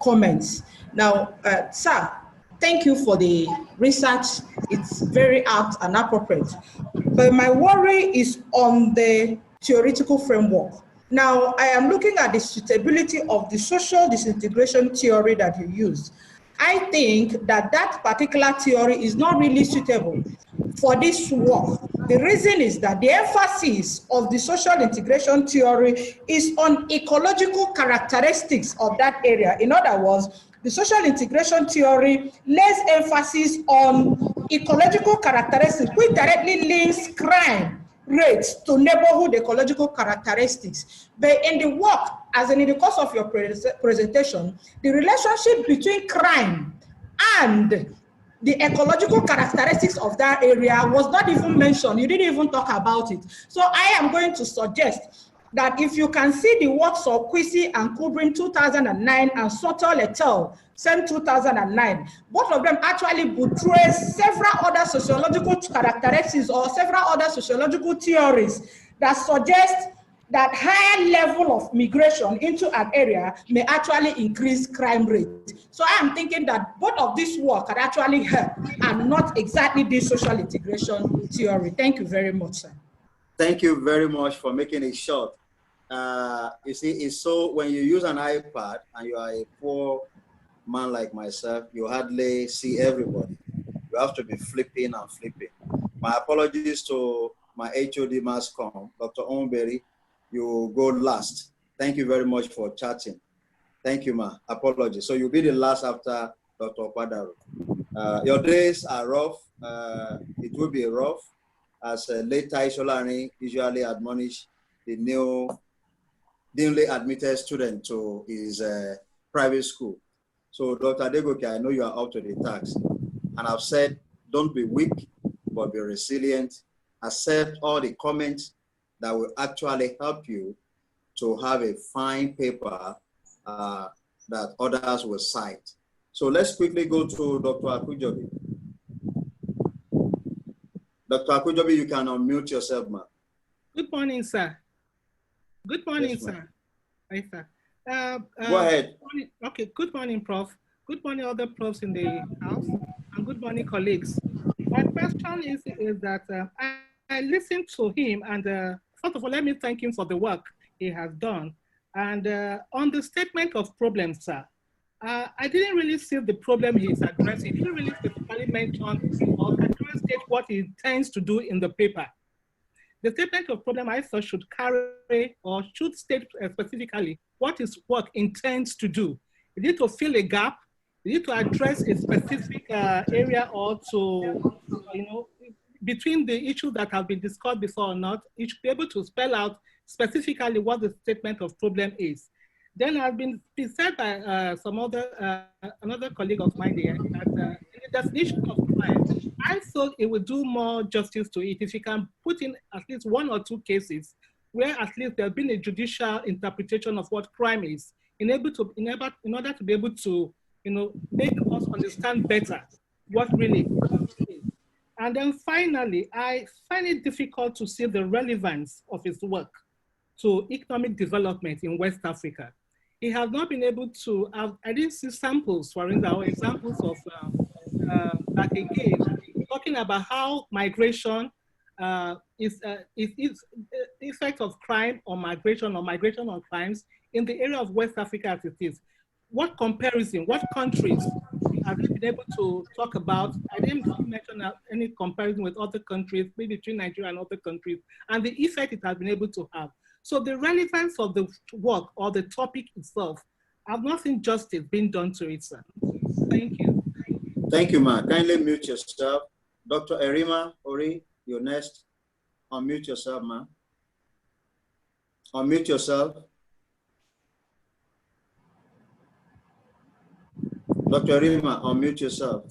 comments. Now, sir, thank you for the research. It's very apt and appropriate. But my worry is on the theoretical framework. Now, I am looking at the suitability of the social disintegration theory that you used. I think that that particular theory is not really suitable for this work. The reason is that the emphasis of the social integration theory is on ecological characteristics of that area. In other words, the social integration theory lays emphasis on ecological characteristics, which directly links crime rates to neighborhood ecological characteristics. But in the work, as in the course of your presentation, the relationship between crime and the ecological characteristics of that area was not even mentioned. You didn't even talk about it. So I am going to suggest that if you can see the works of Quisi and Kubrin 2009 and Soto et al. Same 2009, both of them actually portray several other sociological characteristics or several other sociological theories that suggest that higher level of migration into an area may actually increase crime rate. So I am thinking that both of this work can actually help and not exactly this social integration theory. Thank you very much, sir. Thank you very much for making it short. You see, it's so when you use an iPad and you are a poor man like myself, you hardly see everybody. You have to be flipping and flipping. My apologies to my HOD Mass Com, Dr. Onberry. You go last. Thank you very much for chatting. Thank you, ma. Apologies. So you'll be the last after Dr. Padaro. Your days are rough. It will be rough, as late Tai Solani usually admonish the newly admitted student to his private school. So Dr. Adegoke, I know you are up to the task. And I've said, don't be weak, but be resilient. Accept all the comments that will actually help you to have a fine paper that others will cite. So let's quickly go to Dr. Akujobi. Dr. Akujobi, you can unmute yourself, ma'am. Good morning, sir. Good morning, Yes, sir. Hi, sir. Go ahead. Okay, good morning, Prof. Good morning, other profs in the house, and good morning, colleagues. My question is that I listened to him, and first of all, let me thank him for the work he has done. And on the statement of problems, sir, I didn't really see the problem he's addressing. He didn't really specifically mention or state what he intends to do in the paper. The statement of problem I thought should carry or should state specifically what his work intends to do. You need to fill a gap. You need to address a specific area or to, between the issues that have been discussed before or not, you should be able to spell out specifically what the statement of problem is. Then I've been said by another colleague of mine here that in the definition of crime, I thought it would do more justice to it if you can put in at least one or two cases where at least there's been a judicial interpretation of what crime is, in order to be able to, make us understand better what really is. And then finally, I find it difficult to see the relevance of his work to economic development in West Africa. He has not been able to, I didn't see samples, for instance, or examples of, back again, talking about how migration is effect of crime or migration on crimes in the area of West Africa as it is. What comparison, what countries have you been able to talk about? I didn't mention any comparison with other countries, maybe between Nigeria and other countries, and the effect it has been able to have. So the relevance of the work or the topic itself, I've not seen justice being done to it, sir. Thank you. Thank you, ma'am. Kindly mute yourself. Dr. Erima Ori, you're next. Unmute yourself, ma'am. Unmute yourself. Dr. Erima, unmute yourself.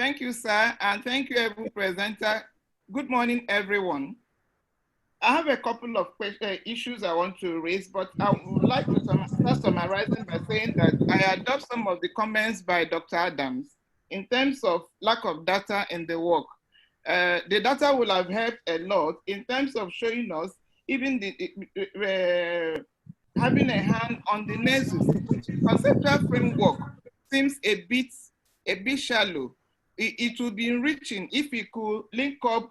Thank you, sir, and thank you, every presenter. Good morning, everyone. I have a couple of issues I want to raise, but I would like to start summarizing by saying that I adopt some of the comments by Dr. Adams in terms of lack of data in the work. The data will have helped a lot in terms of showing us even having a hand on the nexus. Conceptual framework seems a bit shallow. It would be enriching if we could link up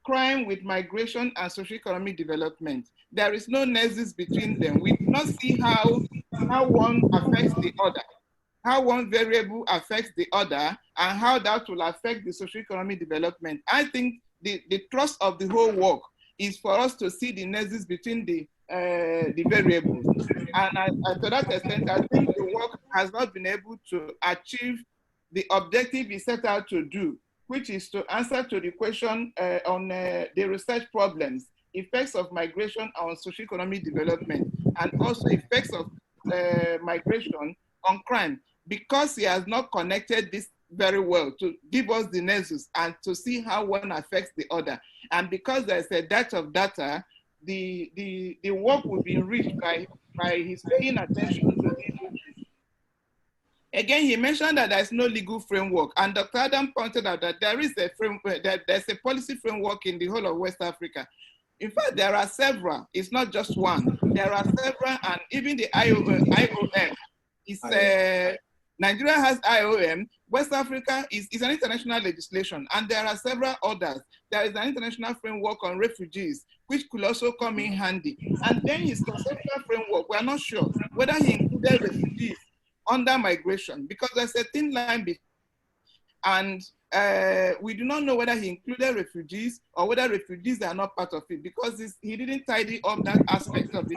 crime with migration and socio-economic development. There is no nexus between them. We do not see how one affects the other, how one variable affects the other, and how that will affect the socio-economic development. I think the thrust of the whole work is for us to see the nexus between the variables. And to that extent, I think the work has not been able to achieve the objective it set out to do, which is to answer to the question on the research problems, effects of migration on socio-economic development, and also effects of migration on crime, because he has not connected this very well to give us the nexus and to see how one affects the other. And because there's a dearth of data, the work will be enriched by his paying attention to these issues. Again, he mentioned that there's no legal framework, and Dr. Adam pointed out that there is a framework, that there's a policy framework in the whole of West Africa. In fact, there are several. It's not just one. There are several, and even the IOM is Nigeria has IOM. West Africa is an international legislation, and there are several others. There is an international framework on refugees, which could also come in handy. And then his conceptual framework, we're not sure whether he included refugees under migration, because there's a thin line between, and we do not know whether he included refugees or whether refugees are not part of it, because he didn't tidy up that aspect of the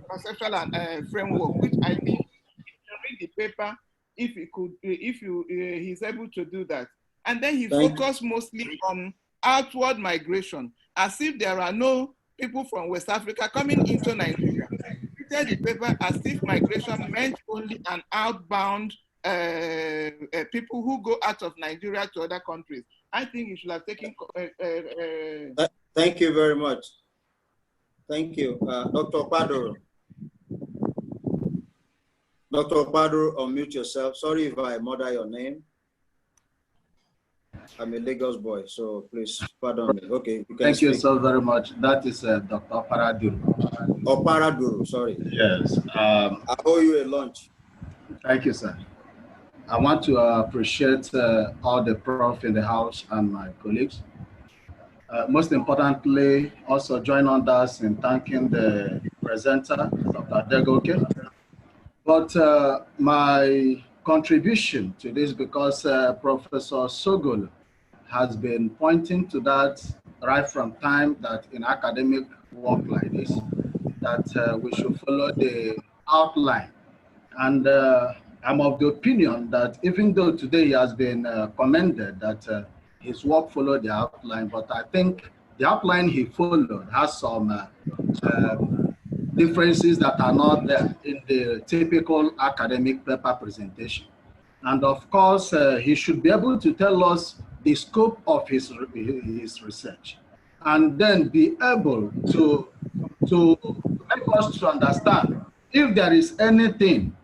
conceptual framework, which I think if you read the paper, he's able to do that. And then he focused mostly on outward migration, as if there are no people from West Africa coming into Nigeria. The paper as if migration meant only an outbound people who go out of Nigeria to other countries. I think you should have taken. Thank you very much. Thank you, Dr. Paduro. Dr. Paduro, unmute yourself. Sorry if I murder your name. I'm a Lagos boy, so please pardon me. Okay. Thank you so very much. That is Dr. Paraduro. Oh, Paraduro, sorry. Yes. I owe you a lunch. Thank you, sir. I want to appreciate all the prof in the house and my colleagues. Most importantly, also join on us in thanking the presenter, Dr. Degoke. But my contribution to this, because Professor Sogolo has been pointing to that right from time that in academic work like this, that we should follow the outline. And I'm of the opinion that even though today he has been commended that his work followed the outline, but I think the outline he followed has some differences that are not there in the typical academic paper presentation. And of course, he should be able to tell us the scope of his research, and then be able to make us to understand if there is anything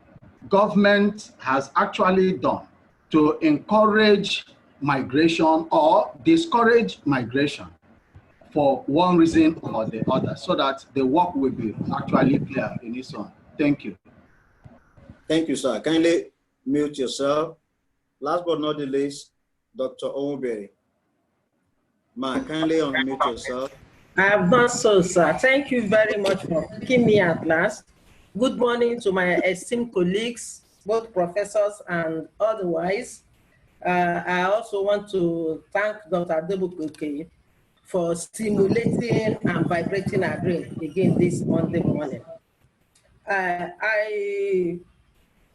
government has actually done to encourage migration or discourage migration for one reason or the other, so that the work will be actually clear in its own. Thank you. Thank you, sir. Kindly mute yourself. Last but not the least, Dr. Omoberry. Ma, kindly unmute yourself. I have done so, sir. Thank you very much for picking me at last. Good morning to my esteemed colleagues, both professors and otherwise. I also want to thank Dr. Debukoke for stimulating and vibrating our brain again this Monday morning. I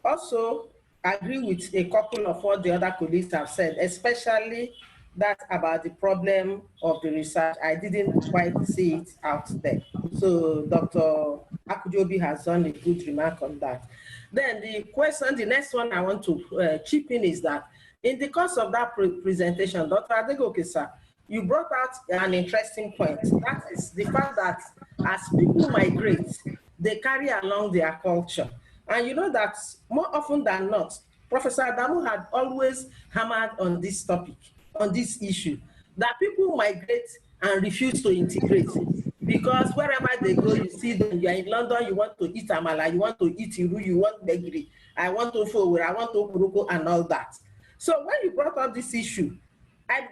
also agree with a couple of what the other colleagues have said, especially that about the problem of the research. I didn't quite see it out there. So Dr. Akujobi has done a good remark on that. Then the next one I want to chip in is that In the course of that presentation, Dr. Adegoke, sir, you brought out an interesting point. That is the fact that as people migrate, they carry along their culture. And you know that more often than not, Professor Adamu had always hammered on this topic, on this issue, that people migrate and refuse to integrate. Because wherever they go, you see them, you are in London, you want to eat amala, you want to eat iru, you want begiri, I want to forward, I want to kuroko, and all that. So when you brought up this issue, I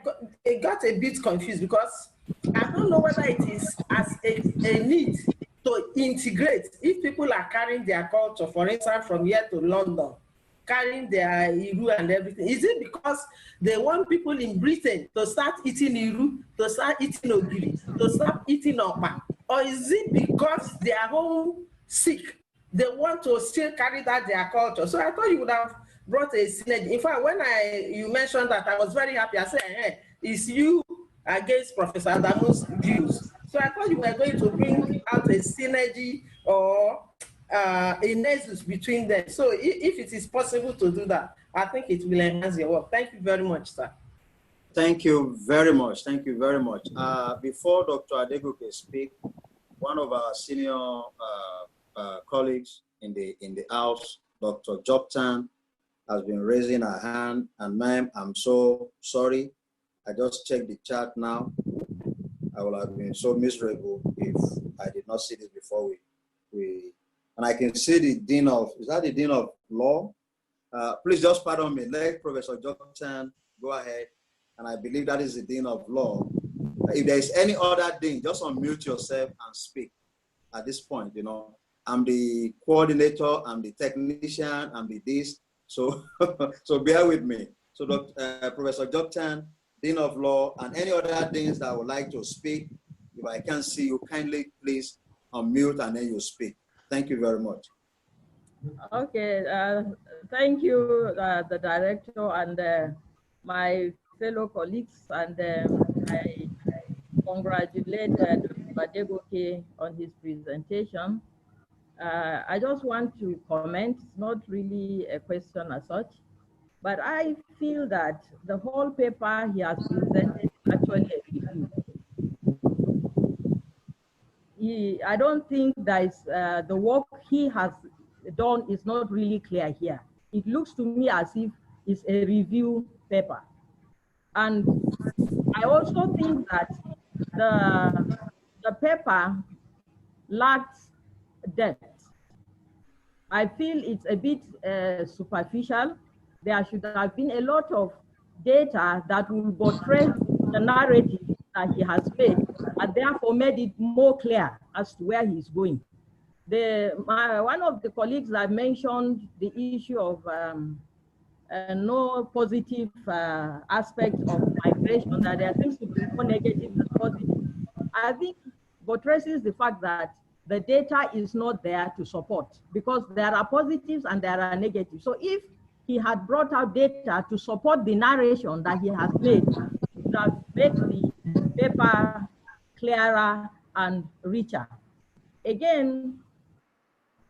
got a bit confused because I don't know whether it is as a need to integrate. If people are carrying their culture, for instance, from here to London, carrying their Iru and everything, is it because they want people in Britain to start eating Iru, to start eating Ogiri, to start eating Okpa? Or is it because they are home sick, they want to still carry that their culture? So I thought you would have brought a synergy. In fact, when you mentioned that, I was very happy. I said, hey, it's you against Professor Adamu's views. So I thought you were going to bring out a synergy or a nexus between them. So if it is possible to do that, I think it will enhance your work. Thank you very much, sir. Thank you very much. Thank you very much. Before Dr. Adegoke speak, one of our senior colleagues in the house, Dr. Joktan, has been raising her hand. And ma'am, I'm so sorry. I just checked the chat now. I would have been so miserable if I did not see this before and I can see the Dean of, is that the Dean of Law? Please just pardon me. Let Professor Joktan go ahead. And I believe that is the Dean of Law. If there is any other Dean, just unmute yourself and speak at this point. You know, I'm the coordinator, I'm the technician, I'm the this. So, so bear with me. So Professor Joktan, Dean of Law, and any other deans that would like to speak, if I can see you, kindly please unmute and then you speak. Thank you very much. Okay, thank you, the director and my fellow colleagues, and I congratulate Dr. Adegoke on his presentation. I just want to comment, it's not really a question as such, but I feel that the whole paper he has presented is actually a review. I don't think that is, the work he has done is not really clear here. It looks to me as if it's a review paper. And I also think that the paper lacks depth. I feel it's a bit superficial. There should have been a lot of data that will portray the narrative that he has made, and therefore made it more clear as to where he's going. One of the colleagues that mentioned the issue of no positive aspect of migration, that there seems to be more negative than positive. I think buttresses the fact that the data is not there to support, because there are positives and there are negatives. So if he had brought out data to support the narration that he has made, it would have made the paper clearer and richer. Again,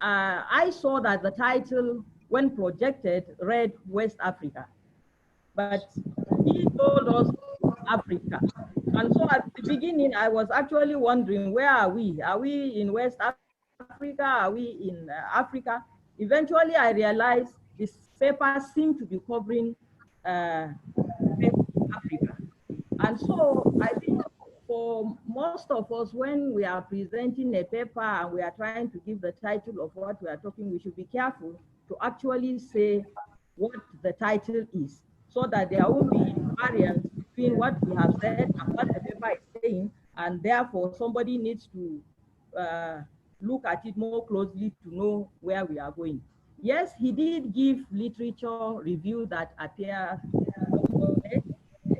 I saw that the title, when projected, read West Africa, but he told us Africa. And so at the beginning, I was actually wondering, where are we? Are we in West Africa? Are we in Africa? Eventually, I realized this paper seemed to be covering Africa. And so I think for most of us, when we are presenting a paper and we are trying to give the title of what we are talking, we should be careful to actually say what the title is, so that there won't be variance between what we have said and what the paper is saying, and therefore somebody needs to look at it more closely to know where we are going. Yes, he did give literature review that appears.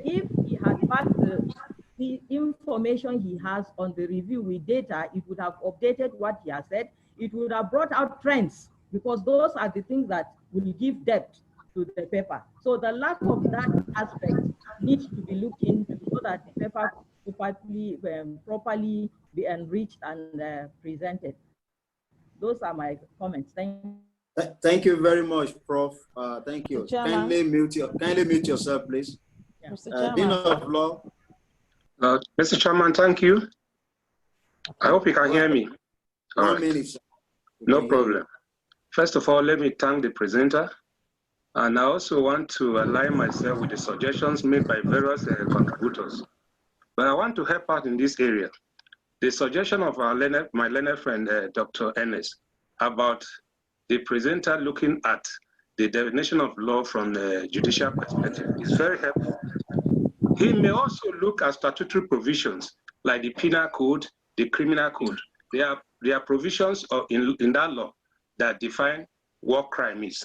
If he had backed the information he has on the review with data, it would have updated what he has said. It would have brought out trends, because those are the things that will give depth to the paper. So the lack of that aspect needs to be looked into so that the paper could properly be enriched and presented. Those are my comments. Thank you. Thank you very much, Prof. Thank you. Kindly mute yourself, please. Dean of Law. Mr. Chairman, thank you. I hope you can hear me. All right. 1 minute. No problem. First of all, let me thank the presenter. And I also want to align myself with the suggestions made by various contributors. But I want to help out in this area. The suggestion of my learned friend, Dr. Ennis, about the presenter looking at the definition of law from the judicial perspective is very helpful. He may also look at statutory provisions like the penal code, the criminal code. There are provisions in that law that define what crime is.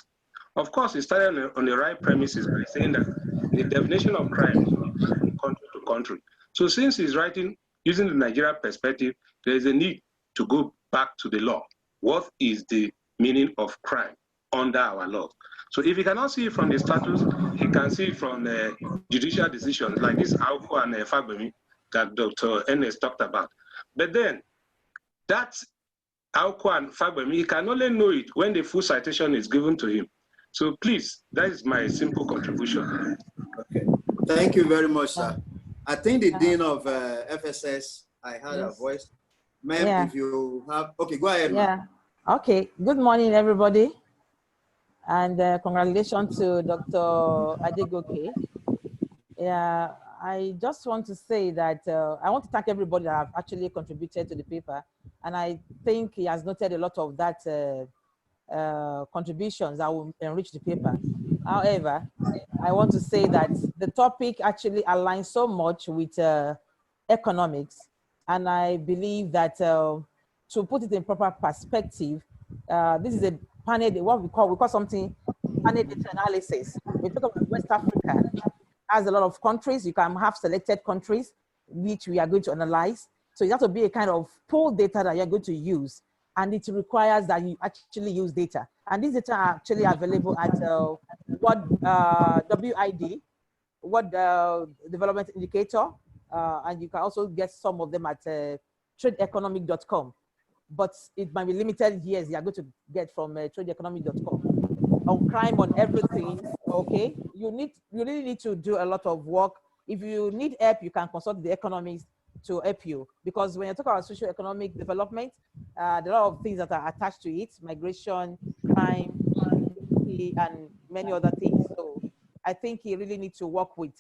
Of course, he started on the right premises by saying that the definition of crime is from country to country. So since he's writing using the Nigerian perspective, there is a need to go back to the law. What is the meaning of crime under our law? So if he cannot see it from the statutes, he can see it from the judicial decisions like this Auko and Fagbemi that Dr. Ennis talked about. But then that Auko and Fagbemi, he can only know it when the full citation is given to him. So please, that is my simple contribution. Okay, thank you very much, sir. I think the Dean of FSS, I heard a voice. Ma'am, if you have, okay, go ahead. Yeah, okay, good morning, everybody. And congratulations to Dr. Adegoke. Yeah, I just want to say that I want to thank everybody that have actually contributed to the paper. And I think he has noted a lot of that contributions that will enrich the paper. However, I want to say that the topic actually aligns so much with economics. And I believe that to put it in proper perspective, this is a panel, what we call something panel data analysis. We talk about West Africa has a lot of countries. You can have selected countries which we are going to analyze. So it has to be a kind of pool data that you're going to use. And it requires that you actually use data. And these data are actually available at WID, World Development Indicator, and you can also get some of them at tradeeconomic.com. But it might be limited years you're going to get from tradeeconomic.com. On crime, on everything, okay? You really need to do a lot of work. If you need help, you can consult the economists to help you. Because when you talk about socio-economic development, there are a lot of things that are attached to it, migration, crime, and many other things. So I think you really need to work with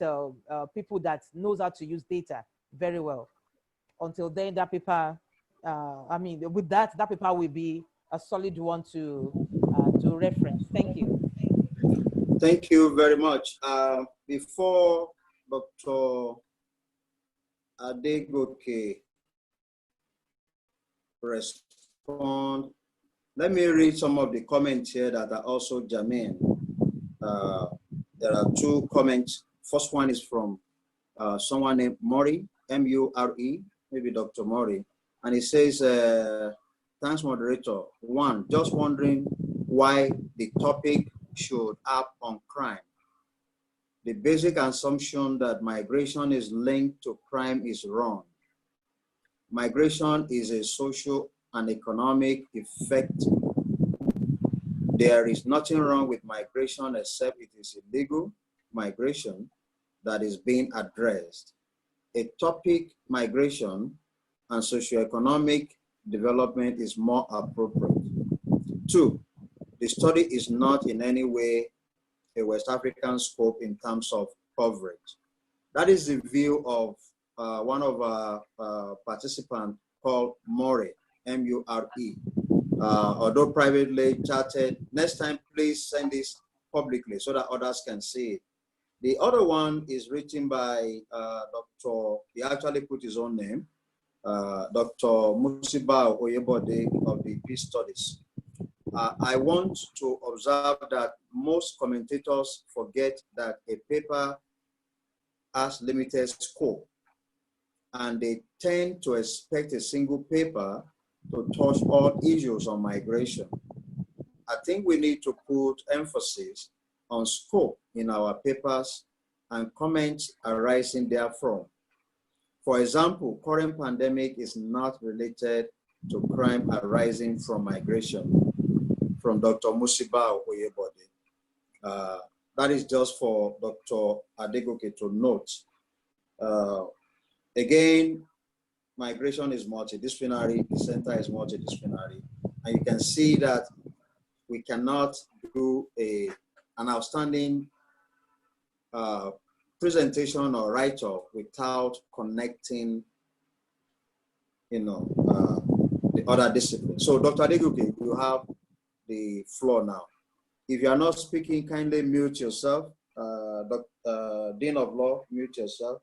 people that knows how to use data very well. Until then, that paper, with that paper will be a solid one to reference. Thank you. Thank you very much. Before Dr. Adegoke respond, let me read some of the comments here that are also germane. There are two comments. First one is from someone named Mori, M-U-R-E, maybe Dr. Mori. And he says, thanks, moderator. One, just wondering why the topic should up on crime. The basic assumption that migration is linked to crime is wrong. Migration is a social and economic effect. There is nothing wrong with migration except it is illegal migration that is being addressed. A topic, migration and socioeconomic development, is more appropriate. Two, the study is not in any way a West African scope in terms of coverage. That is the view of one of our participants called Murray, M-U-R-E. Although privately chatted, next time please send this publicly so that others can see it. The other one is written by he actually put his own name, Dr. Musiba Oyebode of the Peace Studies. I want to observe that most commentators forget that a paper has limited scope, and they tend to expect a single paper to touch all issues on migration. I think we need to put emphasis on scope in our papers and comments arising therefrom. For example, current pandemic is not related to crime arising from migration. from Dr. Musiba Oyebode. That is just for Dr. Adegoke to note. Again, migration is multidisciplinary, the center is multidisciplinary, and you can see that we cannot do an outstanding presentation or write-up without connecting, the other disciplines. So Dr. Adegoke, you have the floor now. If you are not speaking, kindly mute yourself. Dean of Law, mute yourself.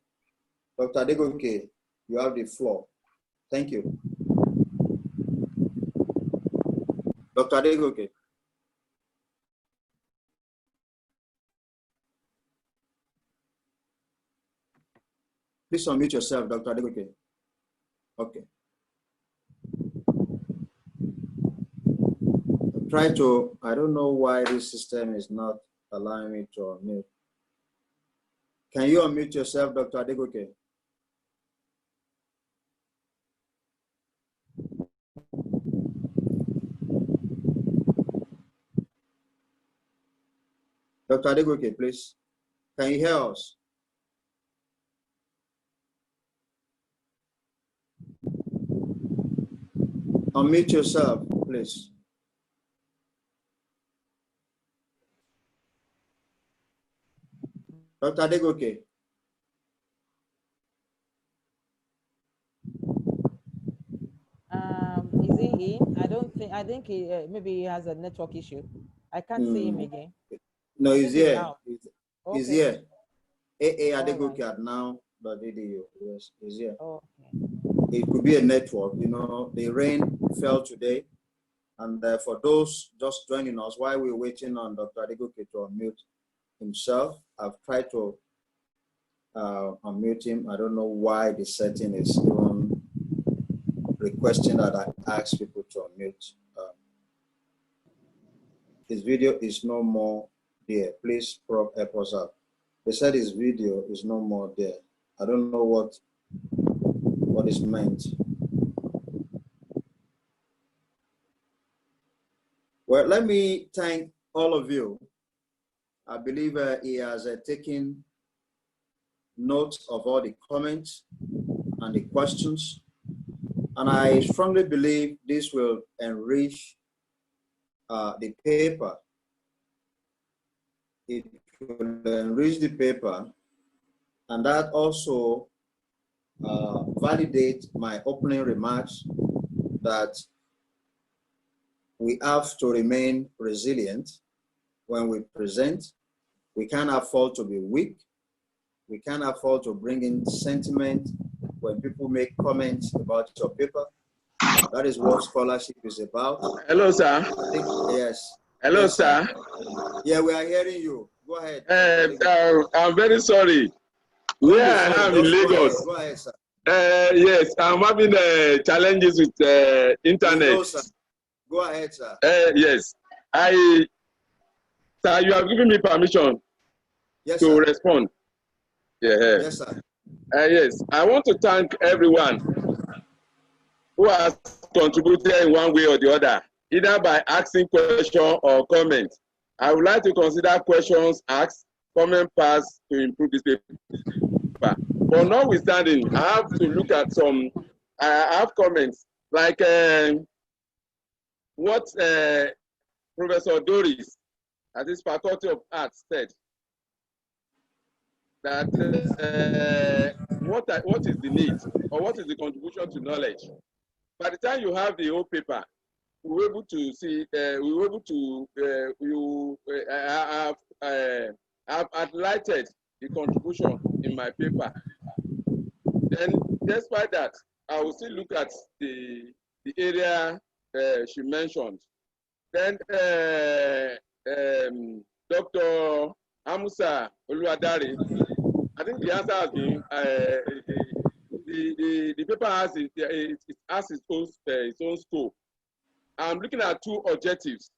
Dr. Adegoke, you have the floor. Thank you. Dr. Adegoke. Please unmute yourself, Dr. Adegoke. Okay. I don't know why this system is not allowing me to unmute. Can you unmute yourself, Dr. Adegoke? Dr. Adegoke, please. Can you hear us? Unmute yourself, please. Dr. Adegoke. Is he in? I think he, maybe he has a network issue. I can't see him again. No, he's here. He's here. Okay. Adegoke at now.edu. Yes, he's here. Okay. It could be a network. The rain fell today. And for those just joining us, while we're waiting on Dr. Adegoke to unmute himself, I've tried to unmute him. I don't know why the setting is even requesting that I ask people to unmute. His video is no more there. Please help us out. They said his video is no more there. I don't know what is meant. Well, let me thank all of you. I believe he has taken note of all the comments and the questions. And I strongly believe this will enrich the paper. It will enrich the paper, and that also validate my opening remarks that we have to remain resilient when we present. We can't afford to be weak. We can't afford to bring in sentiment when people make comments about your paper. That is what scholarship is about. Hello, sir. Yes. Hello, yes, sir. Yeah, we are hearing you. Go ahead. I'm very sorry. Where I am in Lagos. Go ahead, sir. Yes, I'm having challenges with internet. Know, sir. Go ahead, sir. Yes, sir, you have given me permission to respond. Yeah. Yes, sir. Yes, I want to thank everyone who has contributed in one way or the other, either by asking questions or comments. I would like to consider questions asked, comment passed to improve this paper. But notwithstanding, I have to look at some, I have comments like what Professor Doris at this Faculty of Arts said, that what is the need or what is the contribution to knowledge? By the time you have the whole paper, we were able to see, we were able to, have highlighted the contribution in my paper. Then, despite that, I will still look at the area she mentioned. Then, Dr. Amusa Oluwadare, I think the answer has been, the paper has its own scope. I'm looking at two objectives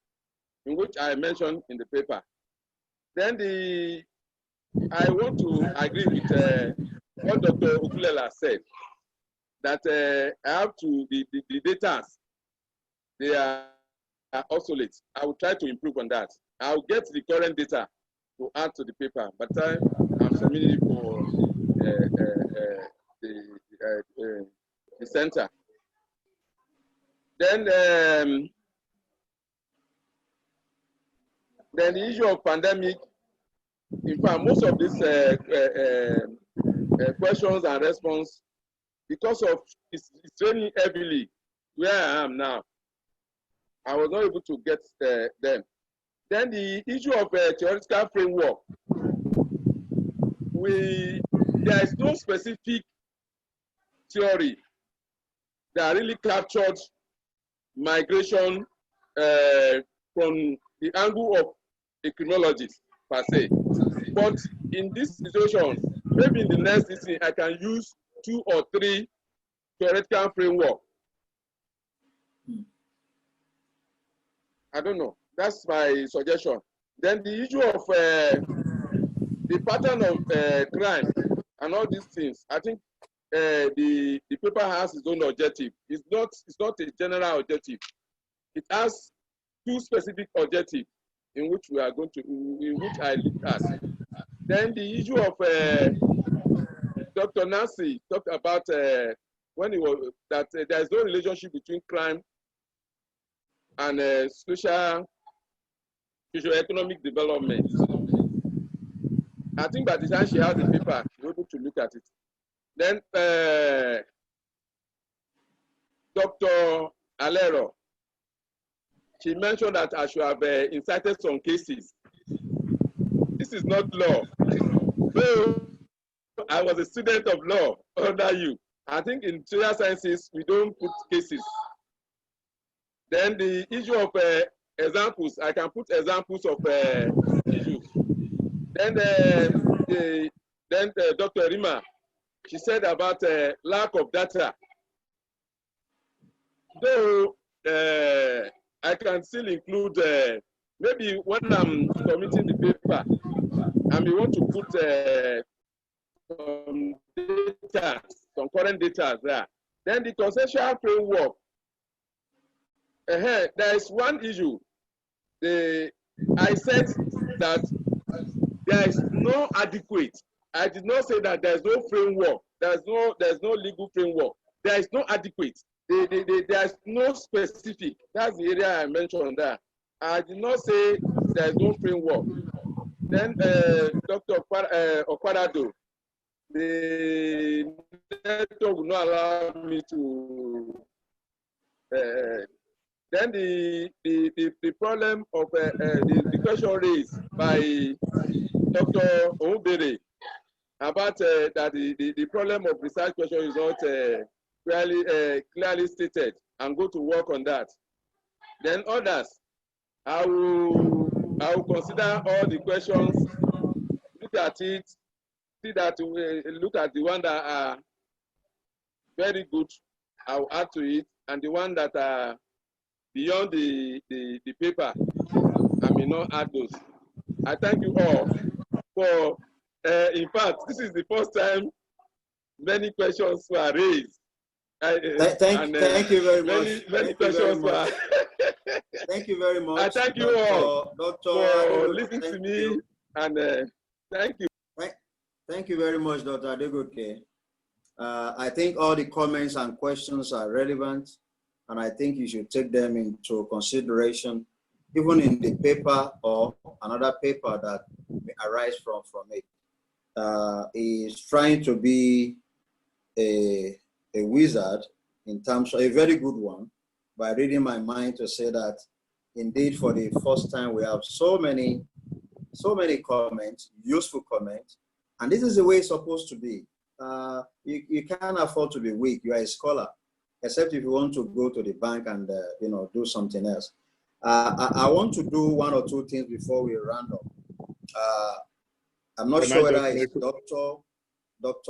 in which I mentioned in the paper. Then I want to agree with what Dr. Okulela said, that I have to, the data, they are are obsolete. I will try to improve on that. I'll get the current data to add to the paper. But I'm submitting it for the center. Then the issue of pandemic. In fact, most of these questions and response, because of it's raining heavily where I am now, I was not able to get them. Then the issue of theoretical framework, there is no specific theory that really captured migration from the angle of a criminologist per se. But in this situation, maybe in the next listening, I can use 2 or 3 theoretical framework. I don't know. That's my suggestion. Then the issue of the pattern of crime and all these things, I think the paper has its own objective. It's not a general objective. It has 2 specific objectives in which we are going to, in which I look at. Then the issue of Dr. Nancy talked about when he was that there is no relationship between crime and socio-economic development. I think by the time she has the paper, she'll be able to look at it. Then Dr. Alero, she mentioned that I should have incited some cases. This is not law. So I was a student of law under you. I think in social sciences, we don't put cases. Then the issue of examples, I can put examples of issues. Then Dr. Rima, she said about lack of data. Though I can still include, maybe when I'm submitting the paper, I may want to put some data, some current data there. Then the conceptual framework. There is one issue. I said that there is no adequate. I did not say that there is no framework. There's no legal framework. There is no adequate. There is no specific. That's the area I mentioned there. I did not say there is no framework. Then Dr. Okwadado, the network will not allow me to. Then the problem of the question raised by Dr. Obere about that the problem of research question is not clearly stated, and go to work on that. Then others, I will consider all the questions, look at it, see that look at the one that are very good, I will add to it, and the one that are beyond the paper, I may not add those. I thank you all for, in fact, this is the first time many questions were raised. Thank you very much. Many questions were. Thank you very much. I thank you all for listening to me, you. And thank you. Thank you very much, Dr. Adegoke. I think all the comments and questions are relevant, and I think you should take them into consideration, even in the paper or another paper that may arise from it. Is trying to be a wizard in terms of a very good one by reading my mind to say that indeed for the first time we have so many comments, useful comments, and this is the way it's supposed to be. You can't afford to be weak. You are a scholar, except if you want to go to the bank and do something else. I want to do 1 or 2 things before we round up. I'm not sure whether it's Dr.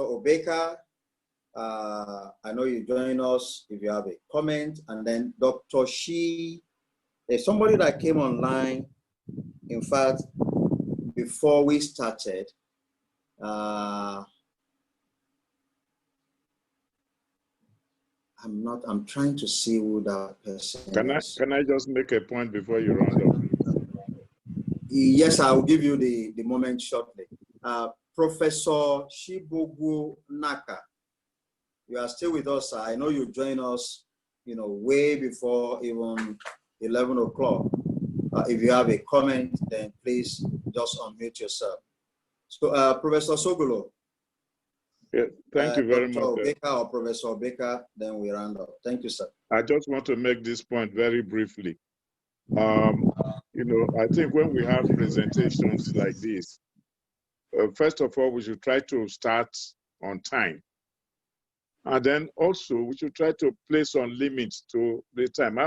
Obeka. I know you join us if you have a comment, and then Dr. Shi. There's somebody that came online, in fact, before we started. I'm trying to see who that person is. Can I just make a point before you round up? Yes, I will give you the moment shortly. Professor Shibogu Naka, you are still with us, sir. I know you joined us, way before even 11 o'clock. If you have a comment, then please just unmute yourself. So, Professor Sogolo. Yeah, thank you very Dr. much. Baker or Professor Baker, then we round up. Thank you, sir. I just want to make this point very briefly. I think when we have presentations like this, first of all, we should try to start on time. And then also, we should try to place some limits to the time.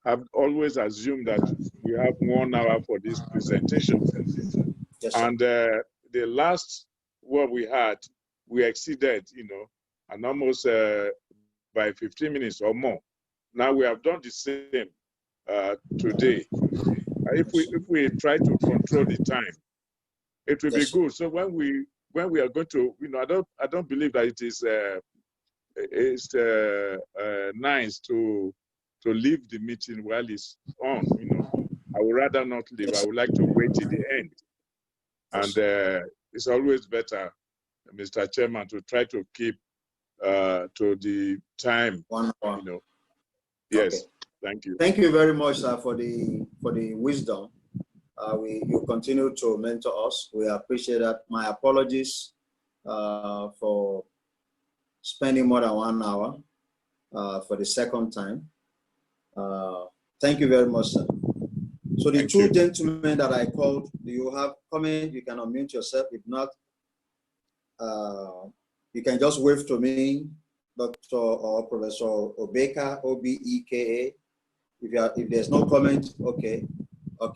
I've always assumed that we have 1 hour for this presentation. Yes, and the last one we had, we exceeded, and almost by 15 minutes or more. Now we have done the same today. If we try to control the time, it will be good. So when we are going to, I don't believe that it is nice to leave the meeting while it's on. I would rather not leave. I would like to wait till the end. And it's always better, Mr. Chairman, to try to keep to the time. 1 hour. Yes. Okay. Thank you. Thank you very much, sir, for the wisdom. You continue to mentor us. We appreciate that. My apologies for spending more than 1 hour for the second time. Thank you very much, sir. So the two gentlemen that I called, do you have comment? You can unmute yourself. If not, you can just wave to me, Dr. or Professor Obeka, O-B-E-K-A. If there's no comment, okay,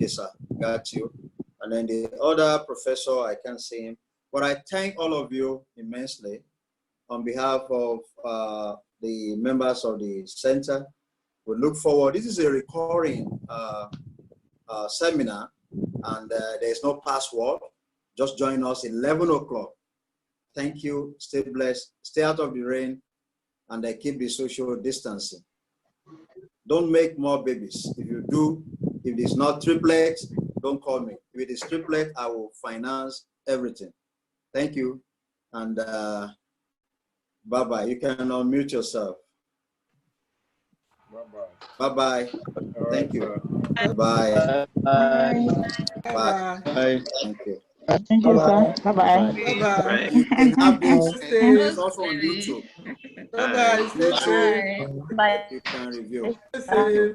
sir, got you. And then the other professor, I can't see him, but I thank all of you immensely on behalf of the members of the center. We look forward. This is a recurring seminar, and there's no password. Just join us 11 o'clock. Thank you. Stay blessed. Stay out of the rain, and keep the social distancing. Don't make more babies. If you do, if it's not triplets, don't call me. If it is triplet, I will finance everything. Thank you, and bye-bye. You can unmute yourself. Bye-bye. Bye-bye. Thank you. Bye. Bye. Bye. Bye. Thank you. Thank you, sir. Bye-bye. Bye-bye. You can have this. It's also on YouTube. Bye-bye. YouTube, Bye. you can review. Bye.